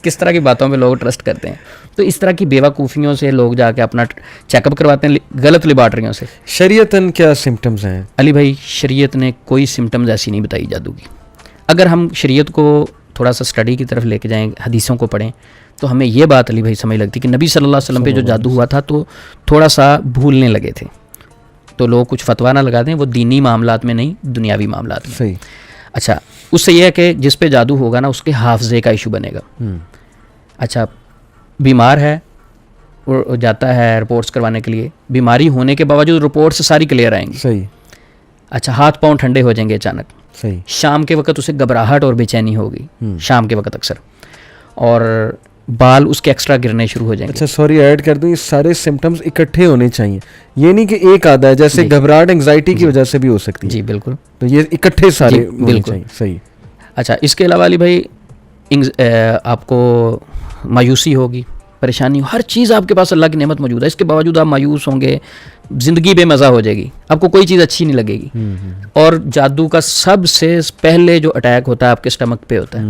کس طرح کی باتوں پہ لوگ ٹرسٹ کرتے ہیں. تو اس طرح کی بیوقوفیوں سے لوگ جا کے اپنا چیک اپ کرواتے ہیں, غلط لیبارٹریوں سے. شریعتاً کیا سمٹمز ہیں علی بھائی؟ شریعت نے کوئی سمٹمز ایسی نہیں بتائی جادو کی. اگر ہم شریعت کو تھوڑا سا اسٹڈی کی طرف لے کے جائیں, حدیثوں کو پڑھیں, تو ہمیں یہ بات علی بھائی سمجھ لگتی کہ نبی صلی اللہ علیہ وسلم پہ جو جادو ہوا تھا تو تھوڑا سا بھولنے لگے تھے. تو لوگ کچھ فتویٰ نہ لگا دیں, وہ دینی معاملات میں نہیں, دنیاوی معاملات میں. صحیح. اچھا اس سے یہ ہے کہ جس پہ جادو ہوگا نا اس کے حافظے کا ایشو بنے گا. اچھا بیمار ہے, وہ جاتا ہے رپورٹس کروانے کے لیے, بیماری ہونے کے باوجود رپورٹس ساری کلیئر آئیں گی. صحیح. اچھا ہاتھ پاؤں ٹھنڈے ہو جائیں گے اچانک. صحیح. شام کے وقت اسے گھبراہٹ اور بے چینی ہوگی, شام کے وقت اکثر, اور بال اس کے ایکسٹرا گرنے شروع ہو جائیں گے. اچھا سوری ایڈ کر دوں, یہ سارے سمٹمز اکٹھے ہونے چاہیے, یہ نہیں کہ ایک آدھا ہے, جیسے گھبراہٹ انگزائٹی کی وجہ سے بھی ہو سکتی ہے. جی بالکل, تو یہ اکٹھے سارے ہونے چاہیے. صحیح. اچھا اس کے علاوہ علی بھائی آپ کو مایوسی ہوگی, پریشانی, ہر چیز آپ کے پاس اللہ کی نعمت موجود ہے, اس کے باوجود آپ مایوس ہوں گے, زندگی بے مزہ ہو جائے گی, آپ کو کوئی چیز اچھی نہیں لگے گی. اور جادو کا سب سے پہلے جو اٹیک ہوتا ہے آپ کے اسٹمک پہ ہوتا ہے.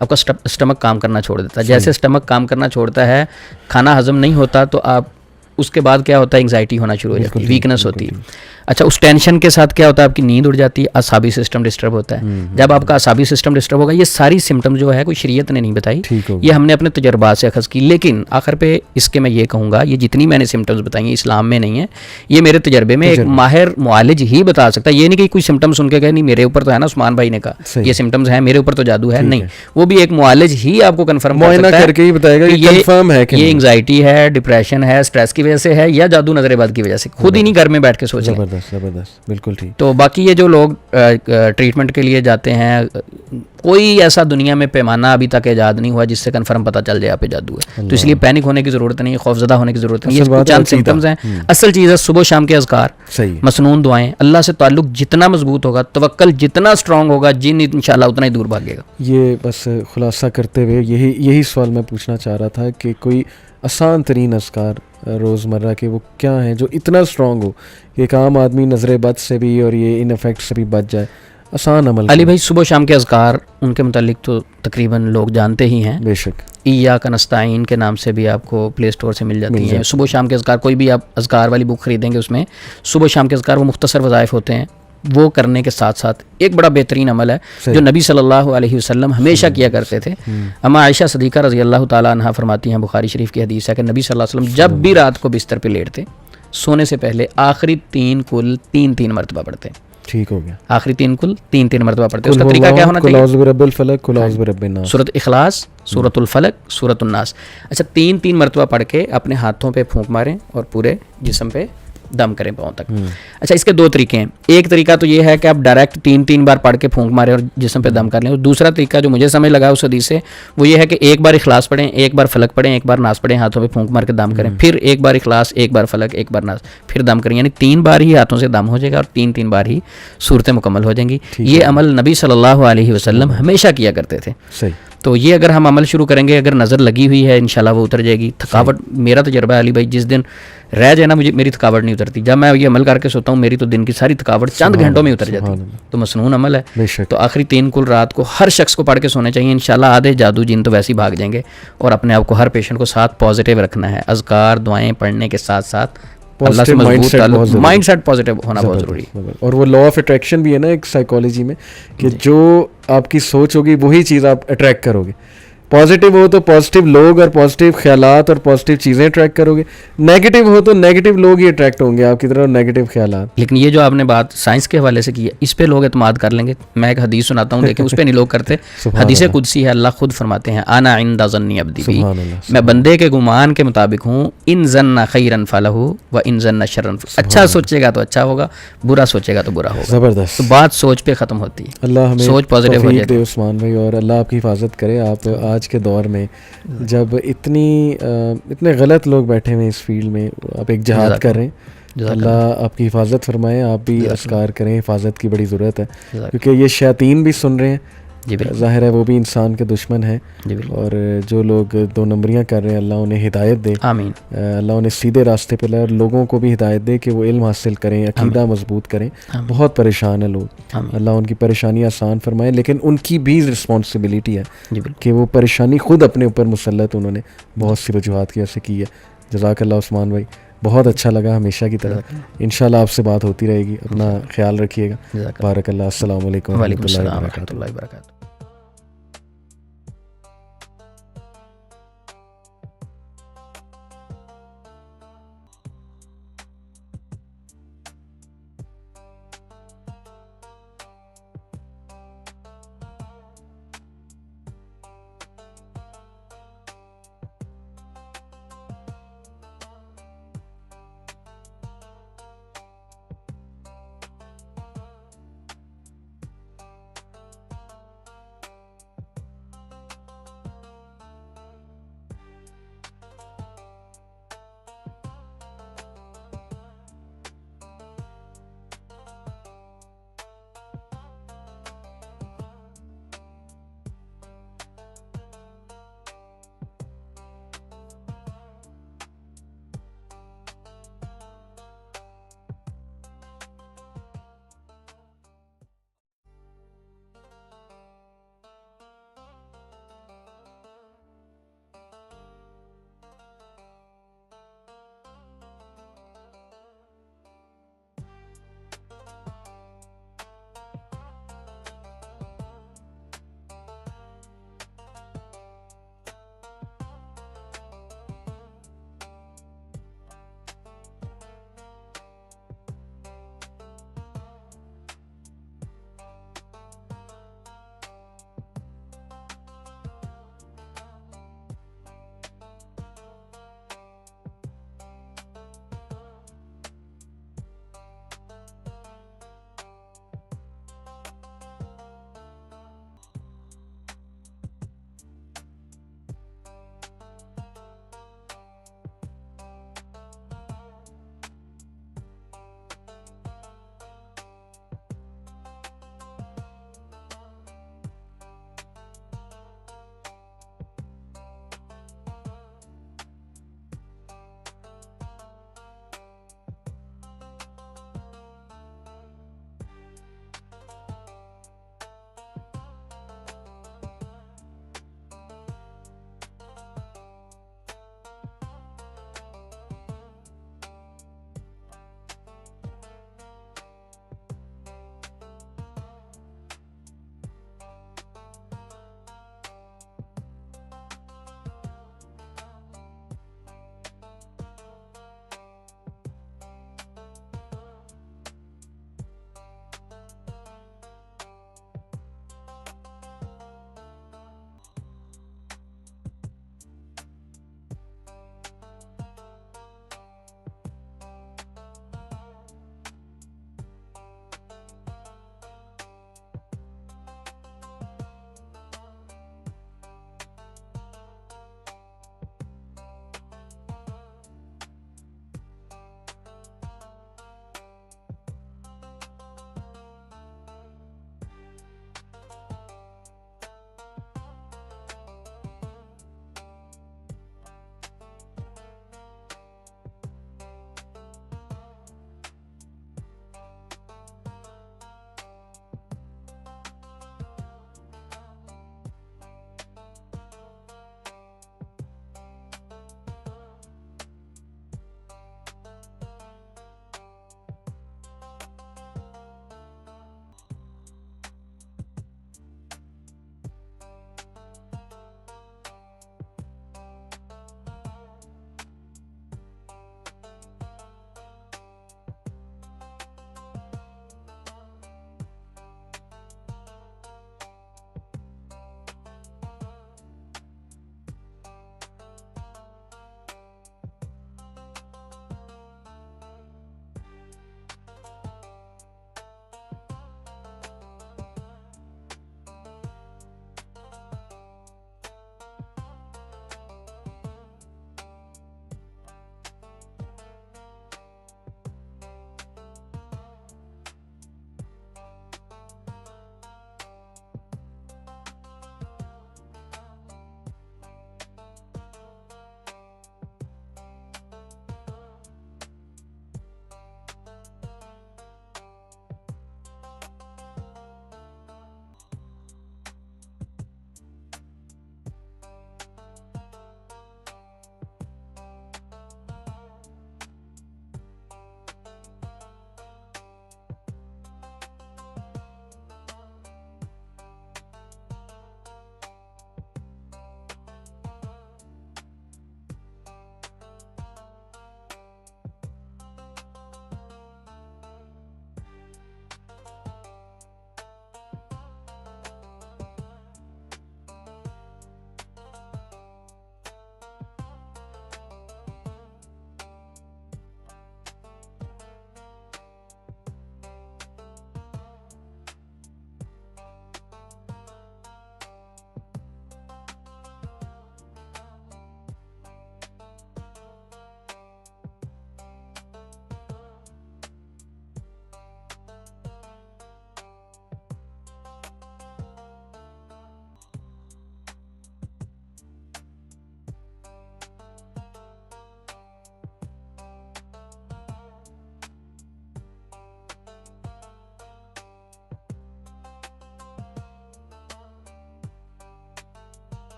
آپ کا اسٹمک کام کرنا چھوڑ دیتا ہے. جیسے اسٹمک کام کرنا چھوڑتا ہے, کھانا ہضم نہیں ہوتا, تو آپ اس کے بعد کیا ہوتا ہے, انگزائٹی ہونا شروع ہو جاتی ہے, ویکنس ہوتی ہے. اچھا اس ٹینشن کے ساتھ کیا ہوتا ہے, آپ کی نیند اڑ جاتی ہے, اعصابی سسٹم ڈسٹرب ہوتا ہے. جب آپ کا اعصابی سسٹم ڈسٹرب ہوگا, یہ ساری سمٹم جو ہے کوئی شریعت نے نہیں بتائی, یہ ہم نے اپنے تجربات سے اخذ کی. لیکن آخر پہ اس کے میں یہ کہوں گا, یہ جتنی میں نے سمٹمز بتائی ہیں اسلام میں نہیں ہے, یہ میرے تجربے میں ایک ماہر معالج ہی بتا سکتا ہے. یہ نہیں کہ کوئی سمٹم سن کے کہے نہیں میرے اوپر تو ہے نا, عثمان بھائی نے کہا یہ سمٹمز ہیں, میرے اوپر تو جادو ہے, نہیں, وہ بھی ایک معالج ہی آپ کو کنفرم کر سکتا ہے کہ یہ انگزائٹی ہے, ڈپریشن ہے, اسٹریس کی وجہ سے ہے, یا جادو نظر بد کی وجہ سے. خود ہی نہیں گھر میں بیٹھ کے سوچیں. زبردست, بالکل ٹھیک. تو باقی یہ جو لوگ ٹریٹمنٹ کے لیے جاتے ہیں, کوئی ایسا دنیا میں پیمانہ ابھی تک ایجاد نہیں ہوا جس سے کنفرم پتہ چل جائے آپ پہ جادو ہے. تو اس لیے پینک ہونے کی ضرورت نہیں, خوفزدہ ہونے کی ضرورت نہیں. یہ چند سمپٹمز ہیں. اصل چیز ہے صبح شام کے اذکار, مسنون دعائیں, اللہ سے تعلق جتنا مضبوط ہوگا, توکل جتنا اسٹرانگ ہوگا, جن انشاءاللہ اتنا ہی دور بھاگے گا. یہ بس خلاصہ کرتے ہوئے یہی سوال میں پوچھنا چاہ رہا تھا کہ کوئی آسان ترین اذکار روزمرہ کے وہ کیا ہیں جو اتنا اسٹرانگ ہو کہ ایک عام آدمی نظر بد سے بھی اور یہ ان افیکٹ سے بھی بچ جائے. آسان عمل علی بھائی صبح شام کے اذکار ان کے متعلق تو تقریباً لوگ جانتے ہی ہیں. بے شک. ایاک نستعین کے نام سے بھی آپ کو پلے اسٹور سے مل جاتی ہیں. صبح شام کے اذکار کوئی بھی آپ اذکار والی بک خریدیں گے اس میں صبح شام کے اذکار وہ مختصر وظائف ہوتے ہیں. وہ کرنے کے ساتھ ساتھ ایک بڑا بہترین عمل ہے جو نبی صلی اللہ علیہ وسلم ہمیشہ کیا کرتے تھے. اما عائشہ صدیقہ رضی اللہ تعالیٰ عنہا فرماتی ہیں, بخاری شریف کی حدیث ہے کہ نبی صلی اللہ علیہ وسلم جب بھی رات کو بستر پہ لیٹتے سونے سے پہلے آخری 3 کل 3 مرتبہ پڑھتے. ٹھیک ہو گیا. آخری 3 کل 3 مرتبہ پڑھتے. اس کا طریقہ کیا ہونا چاہیے؟ قل اعوذ برب الفلق قل اعوذ برب الناس, سورۃ اخلاص, سورۃ الفلق, سورۃ الناس. اچھا 3 مرتبہ پڑھ کے اپنے ہاتھوں پہ پھونک ماریں اور پورے جسم پہ دم کریں پاؤں تک. اچھا اس کے 2 طریقے ہیں. ایک طریقہ تو یہ ہے کہ آپ ڈائریکٹ 3 بار پڑھ کے پھونک ماریں اور جسم پہ دم کر لیں. اور دوسرا طریقہ جو مجھے سمجھ لگا اس حدیث سے وہ یہ ہے کہ ایک بار اخلاص پڑھیں, ایک بار فلق پڑھیں, ایک بار ناس پڑھیں, ہاتھوں پہ پھونک مار کے دم کریں, پھر ایک بار اخلاص, ایک بار فلق, ایک بار ناس, پھر دم کریں. یعنی 3 بار ہی ہاتھوں سے دم ہو جائے گا اور 3 بار ہی صورتیں مکمل ہو جائیں گی. یہ عمل نبی صلی اللہ علیہ وسلم ہمیشہ کیا کرتے تھے. صحیح. تو یہ اگر ہم عمل شروع کریں گے, اگر نظر لگی ہوئی ہے انشاءاللہ وہ اتر جائے گی. تھکاوٹ, میرا تجربہ ہے علی بھائی, جس دن رہ جائے نا مجھے میری تھکاوٹ نہیں اترتی. جب میں یہ عمل کر کے سوتا ہوں میری تو دن کی ساری تھکاوٹ چند گھنٹوں میں اتر جاتی ہے. تو مسنون عمل ہے. تو آخری 3 کل رات کو ہر شخص کو پڑھ کے سونے چاہیے. انشاءاللہ آدھے جادو جن تو ویسے ہی بھاگ جائیں گے. اور اپنے آپ کو ہر پیشنٹ کو ساتھ پازیٹیو رکھنا ہے. اذکار دعائیں پڑھنے کے ساتھ ساتھ اللہ سے مضبوط مائنڈ سیٹ پازیٹیو ہونا بہت ضروری ہے. اور وہ لا آف اٹریکشن بھی ہے نا ایک سائیکالوجی میں, کہ جو آپ کی سوچ ہوگی وہی چیز آپ اٹریکٹ کرو گے. پازیٹیو ہو تو پازیٹیو لوگ اور پازیٹیو خیالات اور پازیٹیو چیزیں اٹریکٹ کرو گے. نیگیٹو ہو تو نیگیٹو لوگ ہی اٹریکٹ ہوں گے آپ کی طرف, نیگیٹو خیالات. لیکن یہ جو آپ نے بات سائنس کے حوالے سے کی ہے اس پہ لوگ اعتماد کر لیں گے. میں ایک حدیث سناتا ہوں لیکن اس پہ نہیں لوگ کرتے. حدیث قدسی ہے, اللہ خود فرماتے ہیں انا عند ظن عبدی بی, میں بندے کے گمان کے مطابق ہوں. ان ظن خیرا فلہ و ان ظن شرا, اچھا سوچے گا تو اچھا ہوگا, برا سوچے گا تو برا ہوگا. زبردست. تو بات سوچ پہ ختم ہوتی ہے. اللہ ہمیں سوچ پازیٹیو ہو جائے عثمان بھائی, اور اللہ آپ کی حفاظت کرے. آپ آج کے دور میں جب اتنے غلط لوگ بیٹھے ہوئے اس فیلڈ میں, آپ ایک جہاد کر رہے ہیں, اللہ آپ کی حفاظت فرمائے. آپ بھی اذکار کریں, حفاظت کی بڑی ضرورت ہے کیونکہ یہ شیاطین بھی سن رہے ہیں. ظاہر ہے وہ بھی انسان کے دشمن ہیں. اور جو لوگ 2 نمبریاں کر رہے ہیں اللہ انہیں ہدایت دے, آمین. اللہ انہیں سیدھے راستے پہ لائے, اور لوگوں کو بھی ہدایت دے کہ وہ علم حاصل کریں, عقیدہ مضبوط کریں. بہت پریشان ہیں لوگ, اللہ ان کی پریشانی آسان فرمائے. لیکن ان کی بھی رسپانسبلٹی ہے کہ وہ پریشانی خود اپنے اوپر مسلط انہوں نے بہت سی وجوہات کی وجہ سے کی ہے. جزاک اللہ عثمان بھائی, بہت اچھا لگا ہمیشہ کی طرح. انشاءاللہ آپ سے بات ہوتی رہے گی. اپنا خیال رکھیے گا. بارک اللہ. السلام علیکم وعلیکم السلام ورحمۃ اللہ وبرکاتہ.